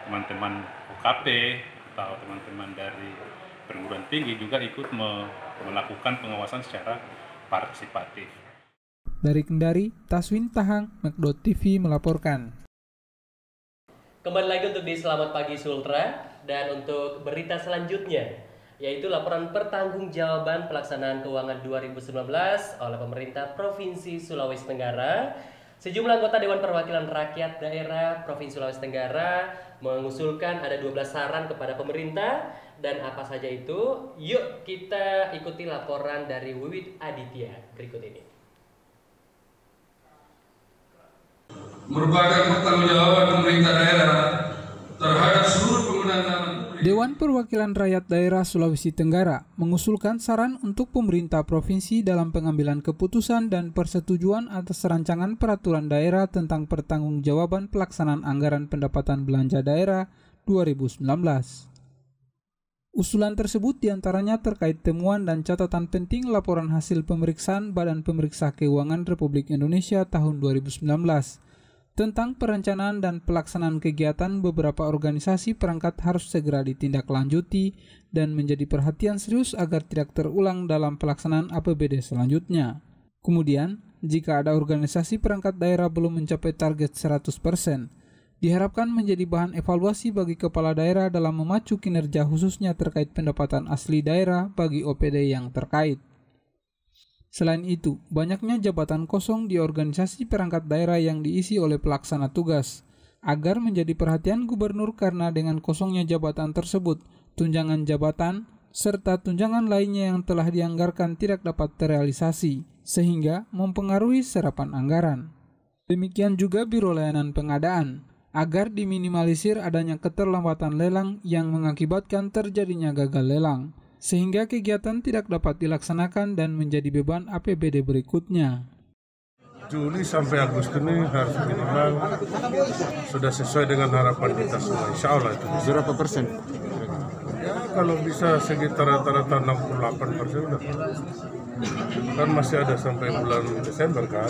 teman-teman UKP atau teman-teman dari perguruan tinggi juga ikut melakukan pengawasan secara partisipatif. Dari Kendari, Taswin Tahang, Mekdot TV melaporkan. Kembali lagi untuk di Selamat Pagi Sultra, dan untuk berita selanjutnya yaitu laporan pertanggungjawaban pelaksanaan keuangan 2019 oleh pemerintah Provinsi Sulawesi Tenggara. Sejumlah anggota Dewan Perwakilan Rakyat Daerah Provinsi Sulawesi Tenggara mengusulkan ada 12 saran kepada pemerintah, dan apa saja itu? Yuk kita ikuti laporan dari Wiwit Aditya berikut ini. Merupakan pertanggungjawaban pemerintah daerah terhadap seluruh penggunaan dana. Dewan Perwakilan Rakyat Daerah Sulawesi Tenggara mengusulkan saran untuk pemerintah provinsi dalam pengambilan keputusan dan persetujuan atas rancangan peraturan daerah tentang pertanggungjawaban pelaksanaan anggaran pendapatan belanja daerah 2019. Usulan tersebut diantaranya terkait temuan dan catatan penting laporan hasil pemeriksaan Badan Pemeriksa Keuangan Republik Indonesia tahun 2019 tentang perencanaan dan pelaksanaan kegiatan beberapa organisasi perangkat harus segera ditindaklanjuti dan menjadi perhatian serius agar tidak terulang dalam pelaksanaan APBD selanjutnya. Kemudian, jika ada organisasi perangkat daerah belum mencapai target 100%, diharapkan menjadi bahan evaluasi bagi kepala daerah dalam memacu kinerja khususnya terkait pendapatan asli daerah bagi OPD yang terkait. Selain itu, banyaknya jabatan kosong di organisasi perangkat daerah yang diisi oleh pelaksana tugas, agar menjadi perhatian gubernur karena dengan kosongnya jabatan tersebut, tunjangan jabatan, serta tunjangan lainnya yang telah dianggarkan tidak dapat terrealisasi, sehingga mempengaruhi serapan anggaran. Demikian juga Biro Layanan Pengadaan, agar diminimalisir adanya keterlambatan lelang yang mengakibatkan terjadinya gagal lelang, sehingga kegiatan tidak dapat dilaksanakan dan menjadi beban APBD berikutnya. Juli sampai Agustus ini harus dibilang sudah sesuai dengan harapan kita semua, insya Allah itu. Berapa persen? Ya kalau bisa sekitar rata-rata 68% udah. Kan masih ada sampai bulan Desember kan.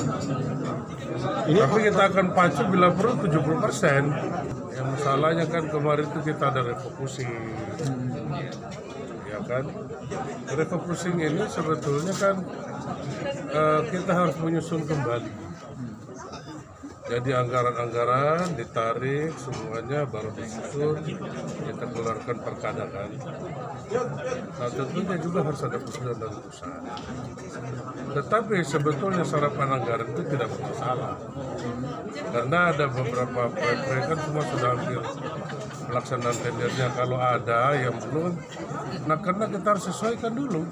Tapi kita akan pacu bila perlu 70%. Yang masalahnya kan kemarin itu kita ada refocusing. Ya kan, refocusing ini sebetulnya kan kita harus menyusun kembali. Jadi anggaran-anggaran ditarik semuanya baru disusun, kita keluarkan perkada kan. Nah tentunya juga harus ada keputusan dari pusat. Tetapi sebetulnya serapan anggaran itu tidak bermasalah. Karena ada beberapa proyek kan semua sudah hampir pelaksanaan tendernya. Kalau ada yang belum, nah karena kita harus sesuaikan dulu.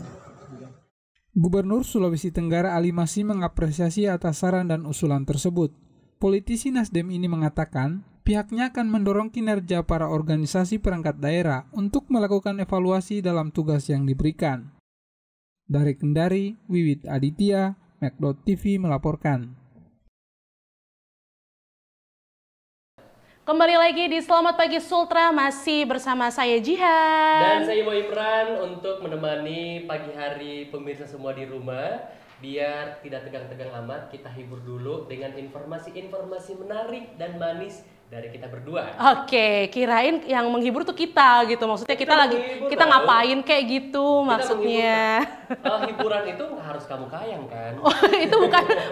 Gubernur Sulawesi Tenggara Ali Masih mengapresiasi atas saran dan usulan tersebut. Politisi Nasdem ini mengatakan pihaknya akan mendorong kinerja para organisasi perangkat daerah untuk melakukan evaluasi dalam tugas yang diberikan. Dari Kendari, Wiwit Aditya, Mekdot TV melaporkan. Kembali lagi di Selamat Pagi Sultra, masih bersama saya Jihan. Dan saya Mo Imran untuk menemani pagi hari pemirsa semua di rumah. Biar tidak tegang-tegang amat, kita hibur dulu dengan informasi-informasi menarik dan manis dari kita berdua. Oke, kirain yang menghibur tuh kita gitu. Maksudnya kita ngapain kayak gitu maksudnya. Hiburan itu nggak harus kamu kayang kan? Oh, itu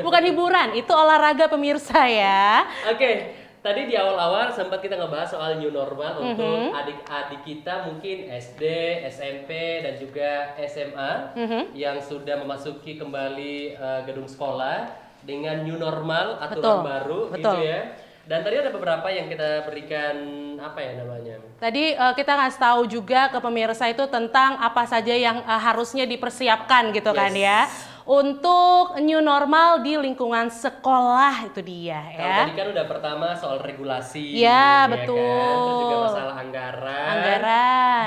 bukan hiburan, itu olahraga pemirsa ya. Oke. Tadi di awal-awal sempat kita ngebahas soal new normal untuk adik-adik kita mungkin SD, SMP, dan juga SMA yang sudah memasuki kembali gedung sekolah dengan new normal, aturan baru gitu ya. Dan tadi ada beberapa yang kita berikan apa ya namanya? Tadi kita ngasih tahu juga ke pemirsa itu tentang apa saja yang harusnya dipersiapkan gitu kan ya. Untuk new normal di lingkungan sekolah itu dia ya. Tadi kan udah pertama soal regulasi. Ya, betul. Kan? Terus juga masalah anggaran.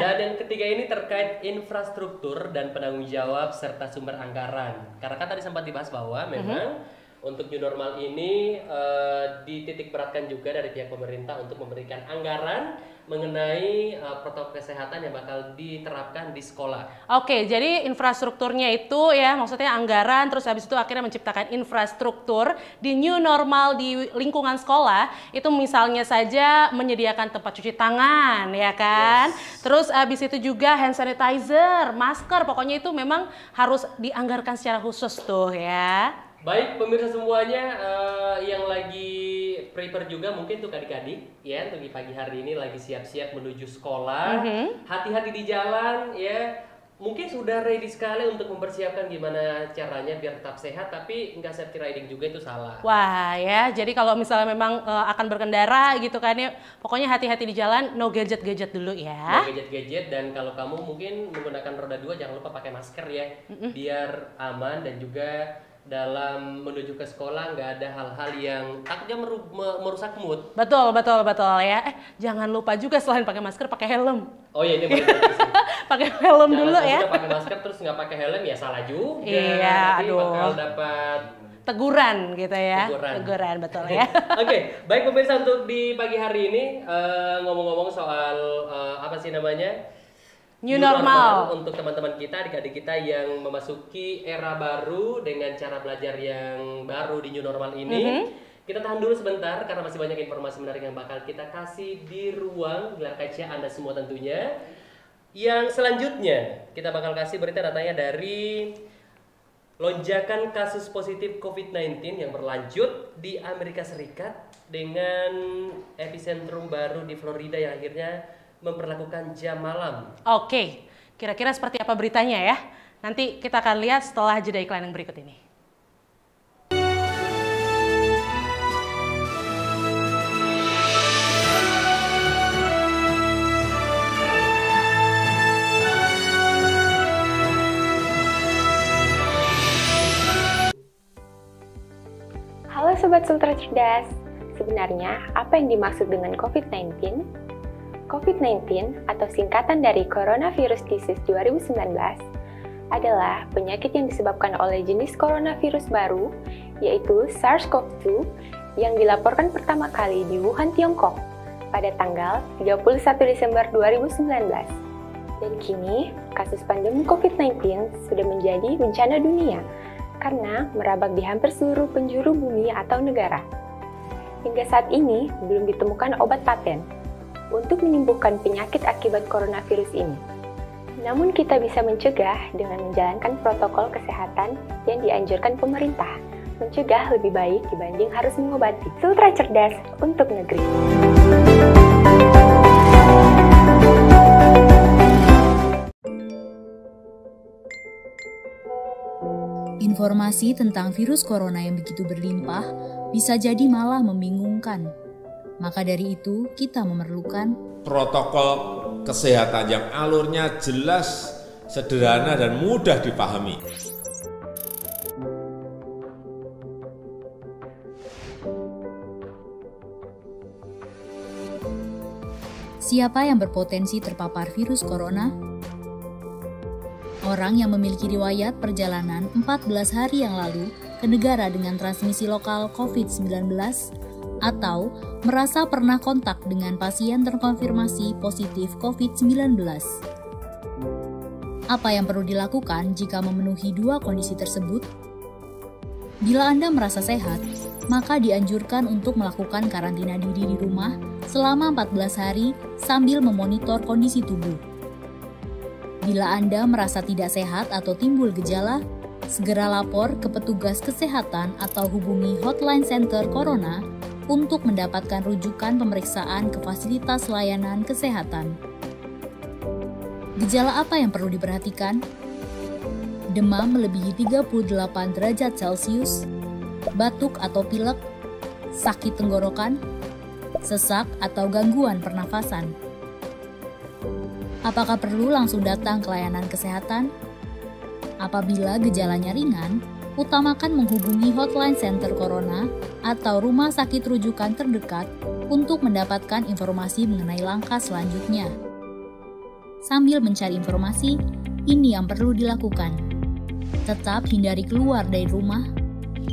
Dan yang ketiga ini terkait infrastruktur dan penanggung jawab serta sumber anggaran. Karena kan tadi sempat dibahas bahwa memang untuk new normal ini dititik beratkan juga dari pihak pemerintah untuk memberikan anggaran mengenai protokol kesehatan yang bakal diterapkan di sekolah. Oke, jadi infrastrukturnya itu ya maksudnya anggaran, terus habis itu akhirnya menciptakan infrastruktur di new normal di lingkungan sekolah. Itu misalnya saja menyediakan tempat cuci tangan ya kan. Terus habis itu juga hand sanitizer, masker, pokoknya itu memang harus dianggarkan secara khusus tuh ya. Baik pemirsa semuanya yang lagi prepare juga mungkin untuk adik-adik ya untuk di pagi hari ini lagi siap-siap menuju sekolah. Hati-hati di jalan ya. Mungkin sudah ready sekali untuk mempersiapkan gimana caranya biar tetap sehat tapi nggak safety riding juga itu salah. Wah ya, jadi kalau misalnya memang akan berkendara gitu kan ya, pokoknya hati-hati di jalan, no gadget-gadget dulu ya. No gadget-gadget, dan kalau kamu mungkin menggunakan roda 2 jangan lupa pakai masker ya, biar aman dan juga dalam menuju ke sekolah nggak ada hal-hal yang takutnya merusak mood. Betul ya. Jangan lupa juga selain pakai masker pakai helm. Oh iya, ini pakai helm dulu ya. Pakai masker terus nggak pakai helm ya salah juga. Iya, nanti bakal dapat teguran gitu ya. Teguran betul ya. Oke, baik pemirsa, untuk di pagi hari ini ngomong-ngomong soal apa sih namanya? New normal untuk teman-teman kita, adik-adik kita yang memasuki era baru dengan cara belajar yang baru di new normal ini. Kita tahan dulu sebentar karena masih banyak informasi menarik yang bakal kita kasih di ruang gelar kaca Anda semua tentunya. Yang selanjutnya kita bakal kasih berita datanya dari lonjakan kasus positif COVID-19 yang berlanjut di Amerika Serikat dengan epicentrum baru di Florida yang akhirnya memperlakukan jam malam. Oke, kira-kira seperti apa beritanya ya? Nanti kita akan lihat setelah jeda iklan yang berikut ini. Halo Sobat Sultra Cerdas, sebenarnya apa yang dimaksud dengan COVID-19? COVID-19 atau singkatan dari Coronavirus Disease 2019 adalah penyakit yang disebabkan oleh jenis coronavirus baru, yaitu SARS-CoV-2 yang dilaporkan pertama kali di Wuhan, Tiongkok pada tanggal 31 Desember 2019. Dan kini, kasus pandemi COVID-19 sudah menjadi bencana dunia karena merabak di hampir seluruh penjuru bumi atau negara. Hingga saat ini, belum ditemukan obat paten untuk menyembuhkan penyakit akibat coronavirus ini. Namun kita bisa mencegah dengan menjalankan protokol kesehatan yang dianjurkan pemerintah. Mencegah lebih baik dibanding harus mengobati. Sultra Cerdas untuk negeri. Informasi tentang virus corona yang begitu berlimpah bisa jadi malah membingungkan. Maka dari itu, kita memerlukan protokol kesehatan yang alurnya jelas, sederhana, dan mudah dipahami. Siapa yang berpotensi terpapar virus corona? Orang yang memiliki riwayat perjalanan 14 hari yang lalu ke negara dengan transmisi lokal COVID-19 atau merasa pernah kontak dengan pasien terkonfirmasi positif COVID-19. Apa yang perlu dilakukan jika memenuhi dua kondisi tersebut? Bila Anda merasa sehat, maka dianjurkan untuk melakukan karantina diri di rumah selama 14 hari sambil memonitor kondisi tubuh. Bila Anda merasa tidak sehat atau timbul gejala, segera lapor ke petugas kesehatan atau hubungi Hotline Center Corona untuk mendapatkan rujukan pemeriksaan ke fasilitas layanan kesehatan. Gejala apa yang perlu diperhatikan? Demam melebihi 38 derajat Celcius, batuk atau pilek, sakit tenggorokan, sesak atau gangguan pernafasan. Apakah perlu langsung datang ke layanan kesehatan? Apabila gejalanya ringan, utamakan menghubungi hotline center corona atau rumah sakit rujukan terdekat untuk mendapatkan informasi mengenai langkah selanjutnya. Sambil mencari informasi, ini yang perlu dilakukan. Tetap hindari keluar dari rumah,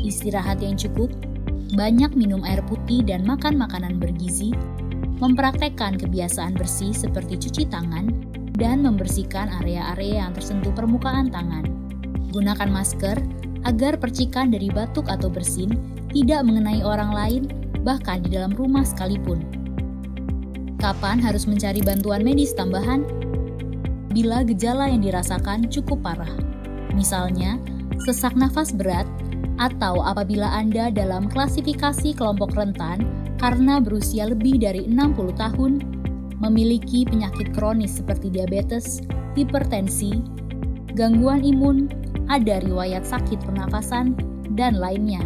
istirahat yang cukup, banyak minum air putih dan makan makanan bergizi, mempraktekkan kebiasaan bersih seperti cuci tangan, dan membersihkan area-area yang tersentuh permukaan tangan. Gunakan masker agar percikan dari batuk atau bersin tidak mengenai orang lain, bahkan di dalam rumah sekalipun. Kapan harus mencari bantuan medis tambahan? Bila gejala yang dirasakan cukup parah, misalnya sesak nafas berat, atau apabila Anda dalam klasifikasi kelompok rentan karena berusia lebih dari 60 tahun, memiliki penyakit kronis seperti diabetes, hipertensi, gangguan imun, ada riwayat sakit pernafasan, dan lainnya.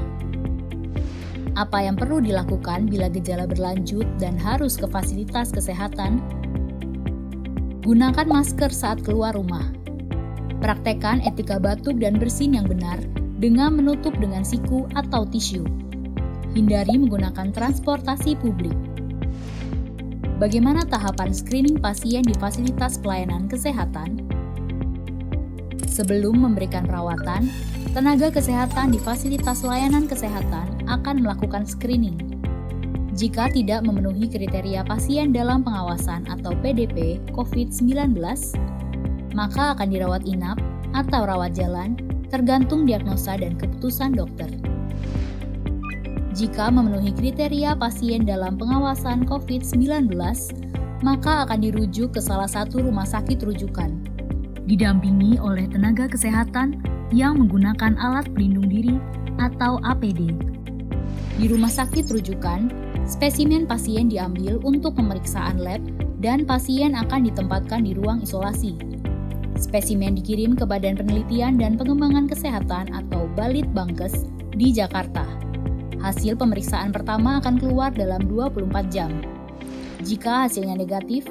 Apa yang perlu dilakukan bila gejala berlanjut dan harus ke fasilitas kesehatan? Gunakan masker saat keluar rumah. Praktekkan etika batuk dan bersin yang benar dengan menutup dengan siku atau tisu. Hindari menggunakan transportasi publik. Bagaimana tahapan screening pasien di fasilitas pelayanan kesehatan? Sebelum memberikan perawatan, tenaga kesehatan di fasilitas layanan kesehatan akan melakukan screening. Jika tidak memenuhi kriteria pasien dalam pengawasan atau PDP COVID-19, maka akan dirawat inap atau rawat jalan, tergantung diagnosa dan keputusan dokter. Jika memenuhi kriteria pasien dalam pengawasan COVID-19, maka akan dirujuk ke salah satu rumah sakit rujukan, didampingi oleh tenaga kesehatan yang menggunakan alat pelindung diri atau APD. Di rumah sakit rujukan, spesimen pasien diambil untuk pemeriksaan lab dan pasien akan ditempatkan di ruang isolasi. Spesimen dikirim ke Badan Penelitian dan Pengembangan Kesehatan atau Balitbangkes di Jakarta. Hasil pemeriksaan pertama akan keluar dalam 24 jam. Jika hasilnya negatif,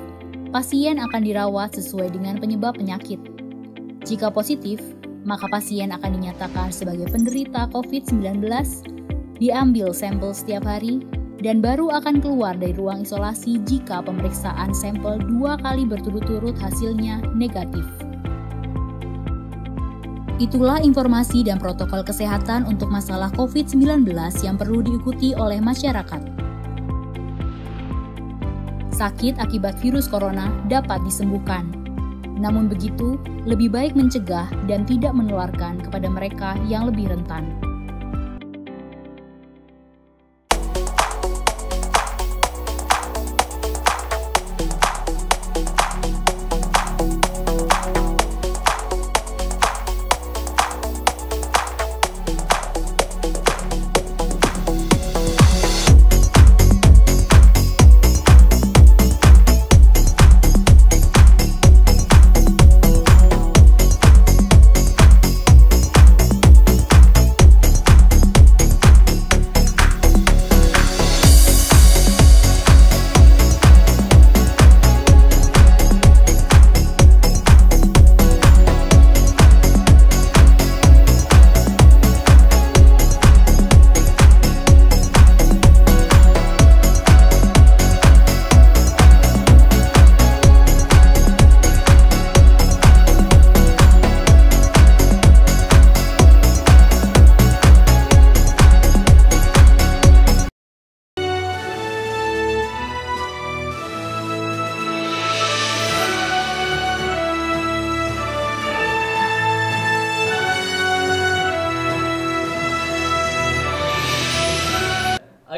pasien akan dirawat sesuai dengan penyebab penyakit. Jika positif, maka pasien akan dinyatakan sebagai penderita COVID-19, diambil sampel setiap hari, dan baru akan keluar dari ruang isolasi jika pemeriksaan sampel 2 kali berturut-turut hasilnya negatif. Itulah informasi dan protokol kesehatan untuk masalah COVID-19 yang perlu diikuti oleh masyarakat. Sakit akibat virus corona dapat disembuhkan. Namun begitu, lebih baik mencegah dan tidak menularkan kepada mereka yang lebih rentan.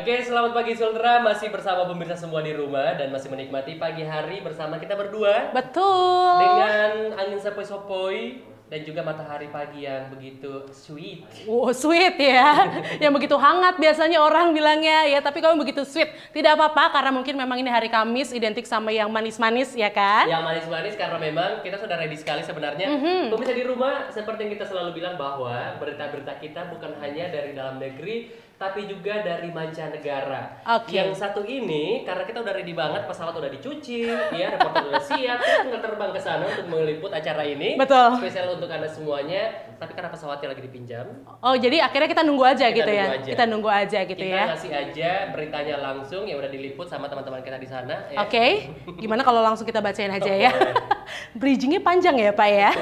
Oke, selamat pagi saudara, masih bersama pemirsa semua di rumah dan masih menikmati pagi hari bersama kita berdua. Betul. Dengan angin sepoi-sepoi, dan juga matahari pagi yang begitu sweet. Oh, sweet ya. Yang begitu hangat biasanya orang bilangnya ya, tapi kamu begitu sweet. Tidak apa-apa karena mungkin memang ini hari Kamis identik sama yang manis-manis ya kan? Yang manis-manis karena memang kita sudah ready sekali sebenarnya. Pemirsa di rumah, seperti yang kita selalu bilang bahwa berita-berita kita bukan hanya dari dalam negeri, tapi juga dari mancanegara. Yang satu ini, karena kita udah ready banget, pesawat udah dicuci, ya, reporter udah siap, kita tinggal terbang ke sana untuk meliput acara ini. Betul. Spesial untuk Anda semuanya, tapi karena pesawatnya lagi dipinjam. Oh, jadi akhirnya kita nunggu aja gitu ya? Kita nunggu aja gitu ya? Kita ngasih aja beritanya langsung, ya udah diliput sama teman-teman kita di sana. Ya. Oke, gimana kalau langsung kita bacain aja ya? Bridging-nya panjang ya Pak ya?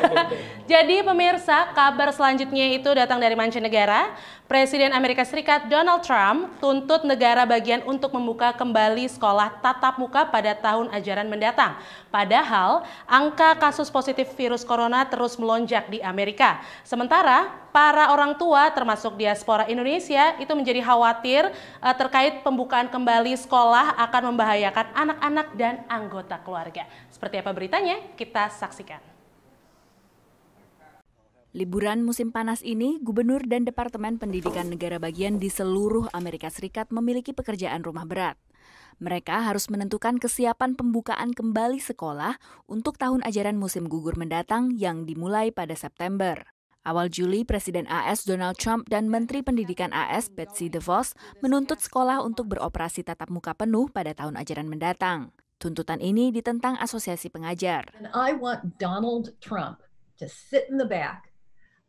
Jadi pemirsa, kabar selanjutnya itu datang dari mancanegara. Presiden Amerika Serikat Donald Trump tuntut negara bagian untuk membuka kembali sekolah tatap muka pada tahun ajaran mendatang. Padahal angka kasus positif virus corona terus melonjak di Amerika. Sementara para orang tua termasuk diaspora Indonesia itu menjadi khawatir terkait pembukaan kembali sekolah akan membahayakan anak-anak dan anggota keluarga. Seperti apa beritanya? Kita saksikan. Liburan musim panas ini, Gubernur dan Departemen Pendidikan Negara Bagian di seluruh Amerika Serikat memiliki pekerjaan rumah berat. Mereka harus menentukan kesiapan pembukaan kembali sekolah untuk tahun ajaran musim gugur mendatang yang dimulai pada September. Awal Juli, Presiden AS Donald Trump dan Menteri Pendidikan AS Betsy DeVos menuntut sekolah untuk beroperasi tatap muka penuh pada tahun ajaran mendatang. Tuntutan ini ditentang Asosiasi Pengajar. And I want Donald Trump to sit in the back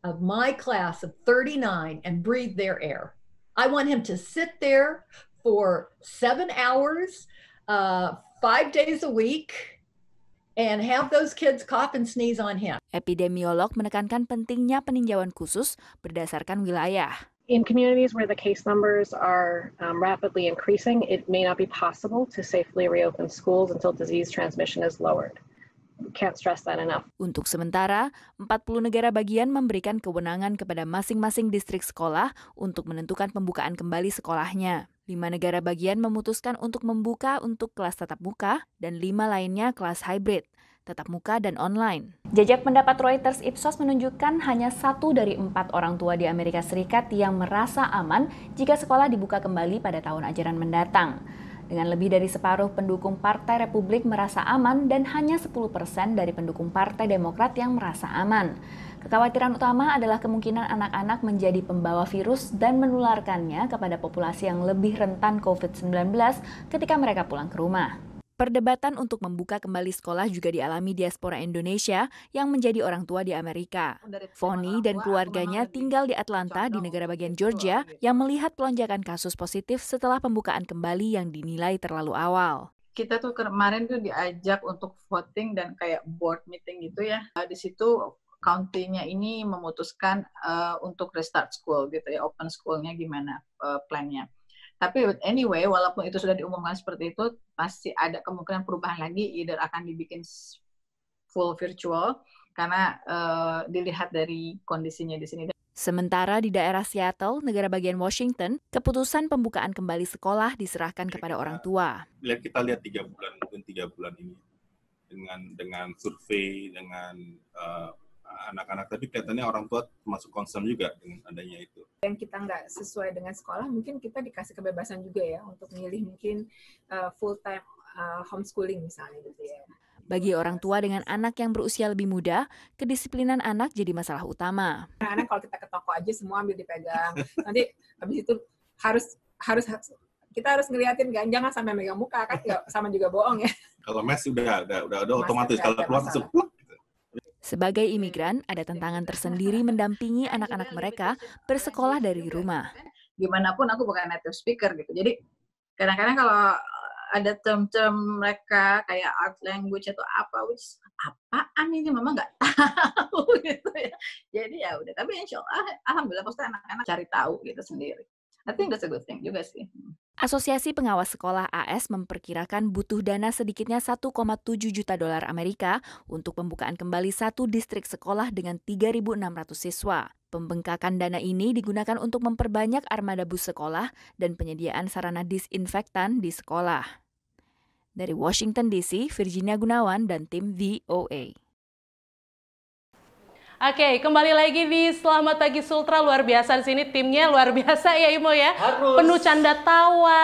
of my class of 39 and breathe their air. I want him to sit there for 7 hours, 5 days a week, and have those kids cough and sneeze on him. Epidemiolog menekankan pentingnya peninjauan khusus berdasarkan wilayah. In communities where the case numbers are rapidly increasing, it may not be possible to safely reopen schools until disease transmission is lowered. Can't stress that enough. Untuk sementara, 40 negara bagian memberikan kewenangan kepada masing-masing distrik sekolah untuk menentukan pembukaan kembali sekolahnya. 5 negara bagian memutuskan untuk membuka untuk kelas tatap muka dan 5 lainnya kelas hybrid, tatap muka dan online. Jajak pendapat Reuters Ipsos menunjukkan hanya 1 dari 4 orang tua di Amerika Serikat yang merasa aman jika sekolah dibuka kembali pada tahun ajaran mendatang. Dengan lebih dari separuh pendukung Partai Republik merasa aman dan hanya 10% dari pendukung Partai Demokrat yang merasa aman. Kekhawatiran utama adalah kemungkinan anak-anak menjadi pembawa virus dan menularkannya kepada populasi yang lebih rentan COVID-19 ketika mereka pulang ke rumah. Perdebatan untuk membuka kembali sekolah juga dialami diaspora Indonesia yang menjadi orang tua di Amerika. Foni dan keluarganya tinggal di Atlanta di negara bagian Georgia yang melihat pelonjakan kasus positif setelah pembukaan kembali yang dinilai terlalu awal. Kita tuh kemarin tuh diajak untuk voting dan kayak board meeting gitu ya. Di situ county-nya ini memutuskan untuk restart school gitu ya, open school-nya gimana plan-nya. Tapi anyway, walaupun itu sudah diumumkan seperti itu, pasti ada kemungkinan perubahan lagi, either akan dibikin full virtual, karena dilihat dari kondisinya di sini. Sementara di daerah Seattle, negara bagian Washington, keputusan pembukaan kembali sekolah diserahkan kepada orang tua. Kita lihat 3 bulan, mungkin 3 bulan ini, dengan survei, dengan anak-anak, tapi kelihatannya orang tua termasuk concern juga dengan adanya itu. Yang kita nggak sesuai dengan sekolah, mungkin kita dikasih kebebasan juga ya untuk milih mungkin full time homeschooling misalnya gitu ya. Bagi orang tua dengan anak yang berusia lebih muda, kedisiplinan anak jadi masalah utama. Anak-anak kalau kita ke toko aja semua ambil dipegang, nanti habis itu kita harus ngeliatin kan, jangan sampai megang muka kan, sama juga bohong ya. Kalau mes udah otomatis, kalau keluar langsung. Sebagai imigran, ada tantangan tersendiri mendampingi anak-anak mereka bersekolah dari rumah. Gimana pun aku bukan native speaker gitu, jadi kadang-kadang kalau ada term-term mereka kayak art language atau apa, apaan ini mama nggak tahu gitu ya. Jadi ya udah, tapi insya Allah, alhamdulillah pasti anak-anak cari tahu gitu sendiri. I think that's a good thing juga sih. Asosiasi Pengawas Sekolah AS memperkirakan butuh dana sedikitnya 1,7 juta dolar Amerika untuk pembukaan kembali 1 distrik sekolah dengan 3.600 siswa. Pembengkakan dana ini digunakan untuk memperbanyak armada bus sekolah dan penyediaan sarana disinfektan di sekolah. Dari Washington DC, Virginia Gunawan dan tim VOA. Oke, kembali lagi di Selamat Pagi Sultra. Luar biasa di sini, timnya luar biasa ya Imo ya. Harus. Penuh canda tawa.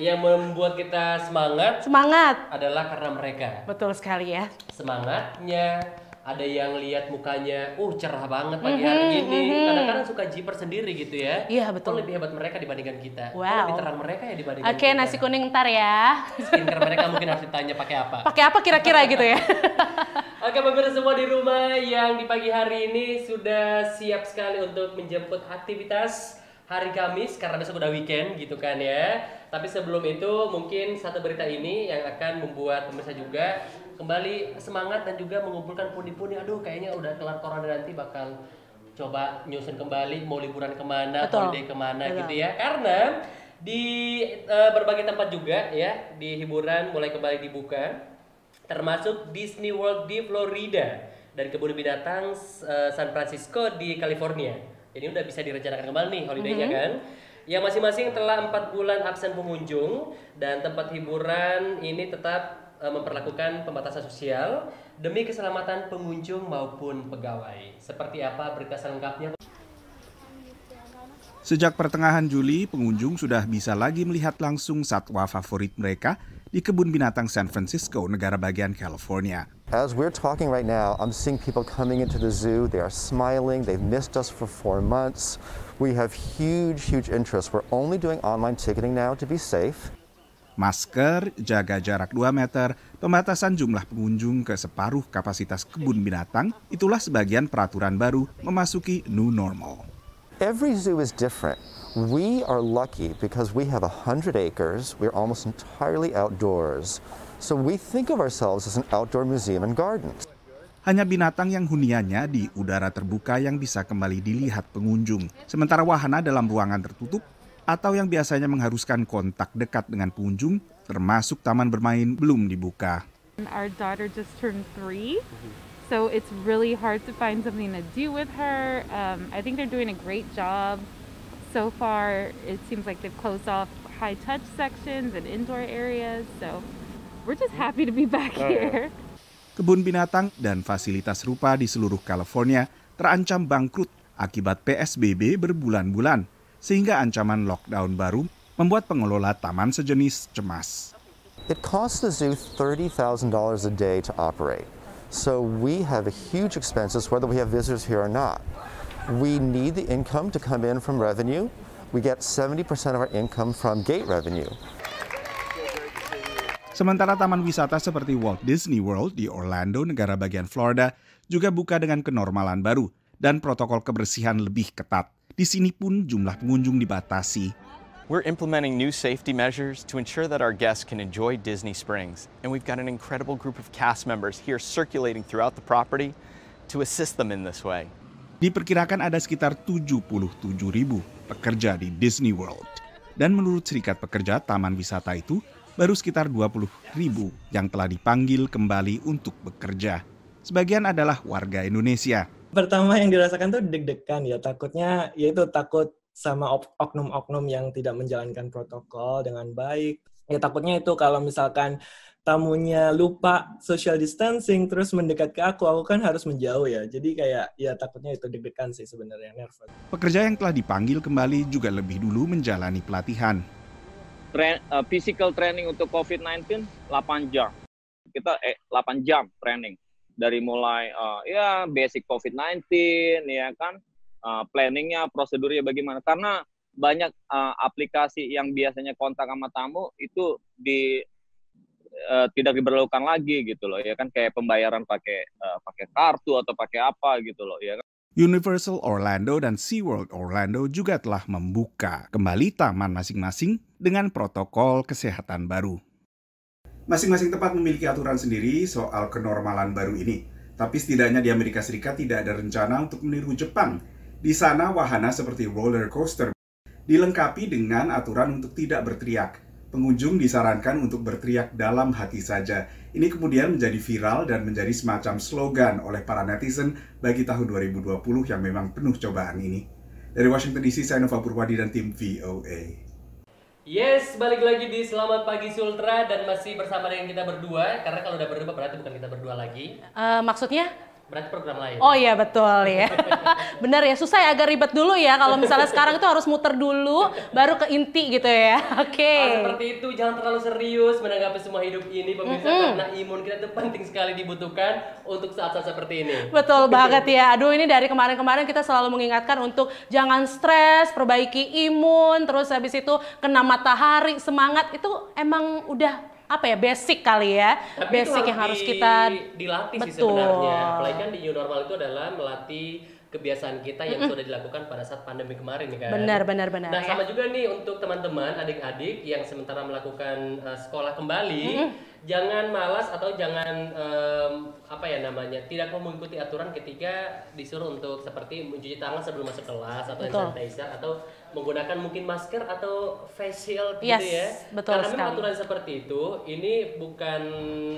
Yang membuat kita semangat. Semangat. Adalah karena mereka. Betul sekali ya. Semangatnya. Ada yang lihat mukanya, cerah banget pagi hari ini. Kadang-kadang suka jiper sendiri gitu ya. Iya betul. Lebih hebat mereka dibandingkan kita. Wow. Lebih terang mereka ya dibandingkan Oke, kita. nasi kuning ntar ya. Skincare mereka mungkin harus ditanya pakai apa. Pakai apa kira-kira gitu ya. Oke, pemirsa semua di rumah yang di pagi hari ini sudah siap sekali untuk menjemput aktivitas hari Kamis karena besok udah weekend gitu kan ya. Tapi sebelum itu mungkin satu berita ini yang akan membuat pemirsa juga kembali semangat dan juga mengumpulkan pundi-pundi. Aduh, kayaknya udah kelar corona nanti bakal coba nyusun kembali mau liburan kemana, holiday kemana gitu ya. Karena di berbagai tempat juga ya di hiburan mulai kembali dibuka, termasuk Disney World di Florida dan kebun binatang San Francisco di California. Ini udah bisa direncanakan kembali nih holiday-nya kan. Yang masing-masing telah 4 bulan absen pengunjung dan tempat hiburan ini tetap memperlakukan pembatasan sosial demi keselamatan pengunjung maupun pegawai. Seperti apa berita selengkapnya? Sejak pertengahan Juli, pengunjung sudah bisa lagi melihat langsung satwa favorit mereka di kebun binatang San Francisco, negara bagian California. As we're talking right now, I'm seeing people coming into the zoo. They are smiling. They've missed us for 4 months. We have huge interest. We're only doing online ticketing now to be safe. Masker, jaga jarak 2 meter, pembatasan jumlah pengunjung ke separuh kapasitas kebun binatang, itulah sebagian peraturan baru memasuki new normal. Every zoo is different. We are lucky because we have 100 acres. We're almost entirely outdoors. So we think of ourselves as an outdoor museum and garden. Hanya binatang yang huniannya di udara terbuka yang bisa kembali dilihat pengunjung. Sementara wahana dalam ruangan tertutup atau yang biasanya mengharuskan kontak dekat dengan pengunjung, termasuk taman bermain, belum dibuka. Our daughter just turned 3, so it's really hard to find something to do with her. I think they're doing a great job. So far, it seems like they've closed off high-touch sections and indoor areas, so we're just happy to be back here. Kebun binatang dan fasilitas serupa di seluruh California terancam bangkrut akibat PSBB berbulan-bulan, sehingga ancaman lockdown baru membuat pengelola taman sejenis cemas. It costs the zoo $30,000 a day to operate. So we have a huge expenses whether we have visitors here or not. We need the income to come in from revenue. We get 70% of our income from gate revenue. Sementara taman wisata seperti Walt Disney World di Orlando, negara bagian Florida, juga buka dengan kenormalan baru dan protokol kebersihan lebih ketat. Di sini pun jumlah pengunjung dibatasi. We're implementing new safety measures to ensure that our guests can enjoy Disney Springs. And we've got an incredible group of cast members here circulating throughout the property to assist them in this way. Diperkirakan ada sekitar 77.000 pekerja di Disney World. Dan menurut Serikat Pekerja Taman Wisata itu, baru sekitar 20.000 yang telah dipanggil kembali untuk bekerja. Sebagian adalah warga Indonesia. Pertama yang dirasakan tuh deg-degan ya, takutnya yaitu takut sama oknum-oknum yang tidak menjalankan protokol dengan baik. Ya takutnya itu kalau misalkan tamunya lupa social distancing terus mendekat ke aku kan harus menjauh ya. Jadi kayak ya takutnya itu deg-degan sih sebenarnya, nervous. Pekerja yang telah dipanggil kembali juga lebih dulu menjalani pelatihan. Physical training untuk COVID-19 8 jam. Kita 8 jam training. Dari mulai ya basic COVID-19 ya kan, planningnya, prosedurnya bagaimana. Karena banyak aplikasi yang biasanya kontak sama tamu itu tidak diberlakukan lagi gitu loh ya kan, kayak pembayaran pakai kartu atau pakai apa gitu loh ya kan. Universal Orlando dan SeaWorld Orlando juga telah membuka kembali taman masing-masing dengan protokol kesehatan baru. Masing-masing tempat memiliki aturan sendiri soal kenormalan baru ini. Tapi setidaknya di Amerika Serikat tidak ada rencana untuk meniru Jepang. Di sana wahana seperti roller coaster dilengkapi dengan aturan untuk tidak berteriak. Pengunjung disarankan untuk berteriak dalam hati saja. Ini kemudian menjadi viral dan menjadi semacam slogan oleh para netizen bagi tahun 2020 yang memang penuh cobaan ini. Dari Washington DC, saya Nova Purwadi dan tim VOA. Yes, balik lagi di Selamat Pagi Sultra dan masih bersama dengan kita berdua. Karena kalau udah berdua berarti bukan kita berdua lagi. Maksudnya? Berarti program lain. Oh iya betul ya. Bener ya, susah ya, agak ribet dulu ya. Kalau misalnya sekarang itu harus muter dulu, baru ke inti gitu ya. Oke. Seperti itu, jangan terlalu serius menanggapi semua hidup ini pemirsa, karena imun kita itu penting sekali dibutuhkan untuk saat-saat seperti ini. Betul banget ya. Aduh, ini dari kemarin-kemarin kita selalu mengingatkan untuk jangan stres, perbaiki imun, terus habis itu kena matahari, semangat itu emang udah apa ya, basic kali ya. Tapi basic itu yang harus kita dilatih sih betul. sebenarnya. Apalagi kan di new normal itu adalah melatih kebiasaan kita yang sudah dilakukan pada saat pandemi kemarin kan. Benar. Nah, ya. sama juga nih untuk teman-teman, adik-adik yang sementara melakukan sekolah kembali, jangan malas atau jangan tidak mau mengikuti aturan ketika disuruh untuk seperti mencuci tangan sebelum masuk kelas atau hand sanitizer atau menggunakan mungkin masker atau face shield gitu ya. Betul Karena sekali. memang aturan seperti itu, ini bukan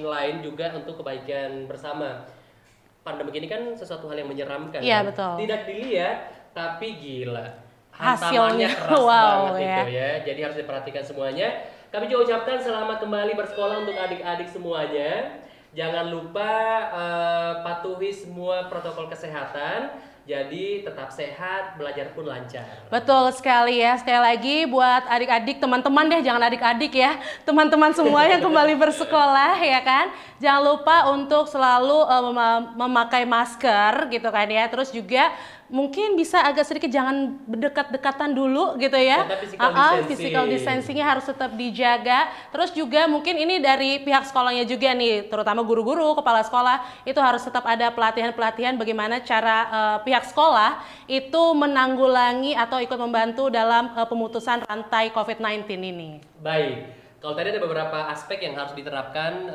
lain juga untuk kebaikan bersama. Pandemi ini kan sesuatu hal yang menyeramkan. Iya, kan? betul. Tidak dilihat, tapi gila. Hasilnya, Hantamannya keras wow, banget ya. itu ya. Jadi harus diperhatikan semuanya. Kami juga ucapkan selamat kembali bersekolah untuk adik-adik semuanya. Jangan lupa patuhi semua protokol kesehatan. Jadi tetap sehat, belajar pun lancar. Betul sekali ya. Sekali lagi buat adik-adik, teman-teman deh, jangan adik-adik ya. Teman-teman semua yang kembali bersekolah ya kan. Jangan lupa untuk selalu memakai masker gitu kan ya. Terus juga mungkin bisa agak sedikit jangan berdekat-dekatan dulu gitu ya. Physical distancing-nya harus tetap dijaga. Terus juga mungkin ini dari pihak sekolahnya juga nih, terutama guru-guru, kepala sekolah, itu harus tetap ada pelatihan-pelatihan bagaimana cara pihak sekolah itu menanggulangi atau ikut membantu dalam pemutusan rantai COVID-19 ini. Baik. Kalau tadi ada beberapa aspek yang harus diterapkan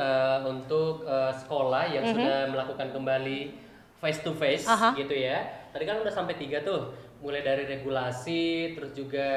untuk sekolah yang sudah melakukan kembali face to face gitu ya. Tadi kan udah sampai 3 tuh, mulai dari regulasi, terus juga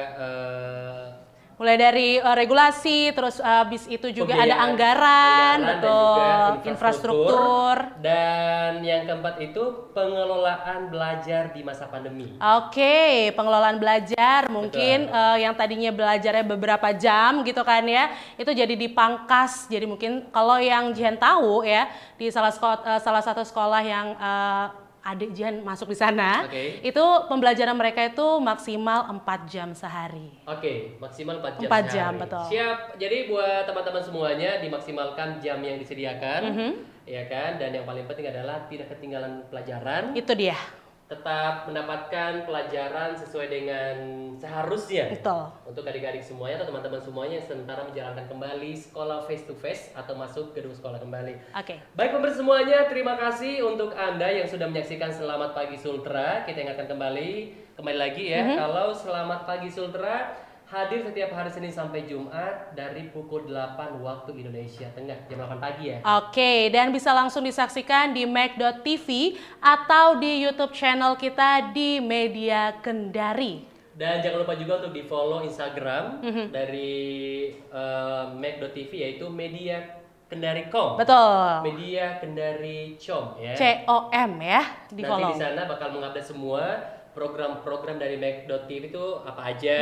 mulai dari regulasi, terus habis itu juga ada anggaran, betul, juga infrastruktur. Dan yang keempat itu pengelolaan belajar di masa pandemi. Oke, pengelolaan belajar mungkin yang tadinya belajarnya beberapa jam gitu kan ya, itu jadi dipangkas. Jadi mungkin kalau yang Jihan tahu ya, di salah satu sekolah yang adik Jihan masuk di sana, itu pembelajaran mereka itu maksimal 4 jam sehari. Oke, maksimal 4 jam 4 jam, sehari. betul. Siap. Jadi buat teman-teman semuanya dimaksimalkan jam yang disediakan, ya kan? Dan yang paling penting adalah tidak ketinggalan pelajaran. Itu dia. Tetap mendapatkan pelajaran sesuai dengan seharusnya. Betul. Untuk adik-adik semuanya atau teman-teman semuanya yang sementara menjalankan kembali sekolah face to face atau masuk gedung sekolah kembali. Oke. Baik pemirsa semuanya, terima kasih untuk Anda yang sudah menyaksikan Selamat Pagi Sultra. Kita ingatkan kembali lagi ya, kalau Selamat Pagi Sultra hadir setiap hari Senin sampai Jumat dari pukul 8 waktu Indonesia Tengah, jam 8 pagi ya. Oke, dan bisa langsung disaksikan di Mac.tv atau di YouTube channel kita di Media Kendari. Dan jangan lupa juga untuk di follow Instagram dari Mac.tv yaitu Media Kendari.com. Betul. Media Kendari.com ya. COM ya, di follow. Nanti di sana bakal mengupdate semua program-program dari Mac.tv itu apa aja.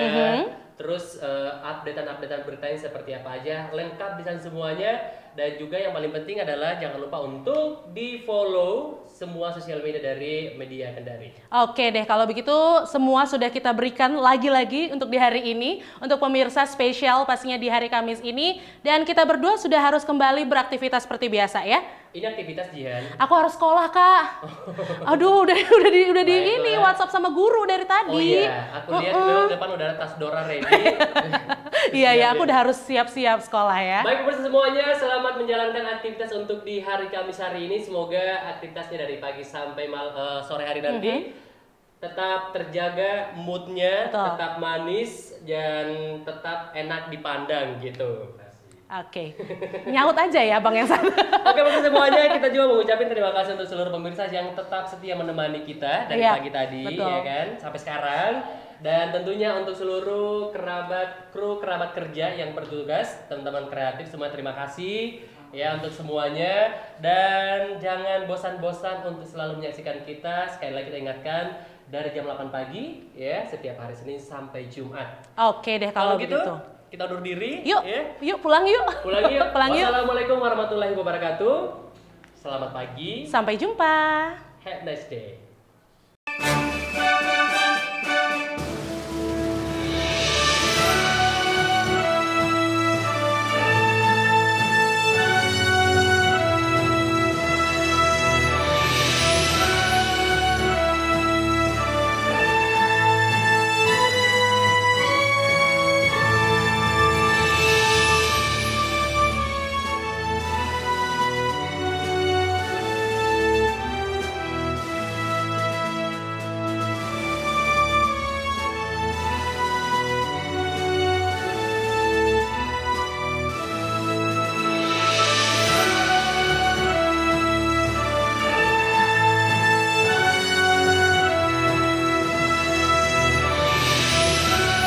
Terus updatean beritanya seperti apa aja, lengkap di sana semuanya. Dan juga yang paling penting adalah jangan lupa untuk di follow semua sosial media dari Media Kendari. Oke deh, kalau begitu semua sudah kita berikan lagi-lagi untuk di hari ini, untuk pemirsa spesial pastinya di hari Kamis ini, dan kita berdua sudah harus kembali beraktivitas seperti biasa ya. Ini aktivitas Jihan. Aku harus sekolah kak. Aduh, udah di ini WhatsApp sama guru dari tadi. Oh iya, aku lihat memang depan udah ada tas Dora ready. Iya, aku udah harus siap-siap sekolah ya. Baik pemirsa semuanya, selamat menjalankan aktivitas untuk di hari Kamis hari ini. Semoga aktivitasnya dari pagi sampai sore hari nanti tetap terjaga moodnya, tetap manis dan tetap enak dipandang gitu. Oke, nyaut aja ya Bang yang satu. Oke pemirsa semuanya, kita juga mengucapkan terima kasih untuk seluruh pemirsa yang tetap setia menemani kita dari pagi tadi, ya kan, sampai sekarang. Dan tentunya untuk seluruh kru kerabat kerja yang bertugas, teman-teman kreatif semua terima kasih ya untuk semuanya. Dan jangan bosan-bosan untuk selalu menyaksikan kita. Sekali lagi kita ingatkan dari jam 8 pagi ya, setiap hari Senin sampai Jumat. Oke deh kalau gitu. Kita undur diri. Yuk, ya. yuk pulang yuk. Pulang yuk. Pulang yuk. Wassalamualaikum warahmatullahi wabarakatuh. Selamat pagi. Sampai jumpa. Have a nice day.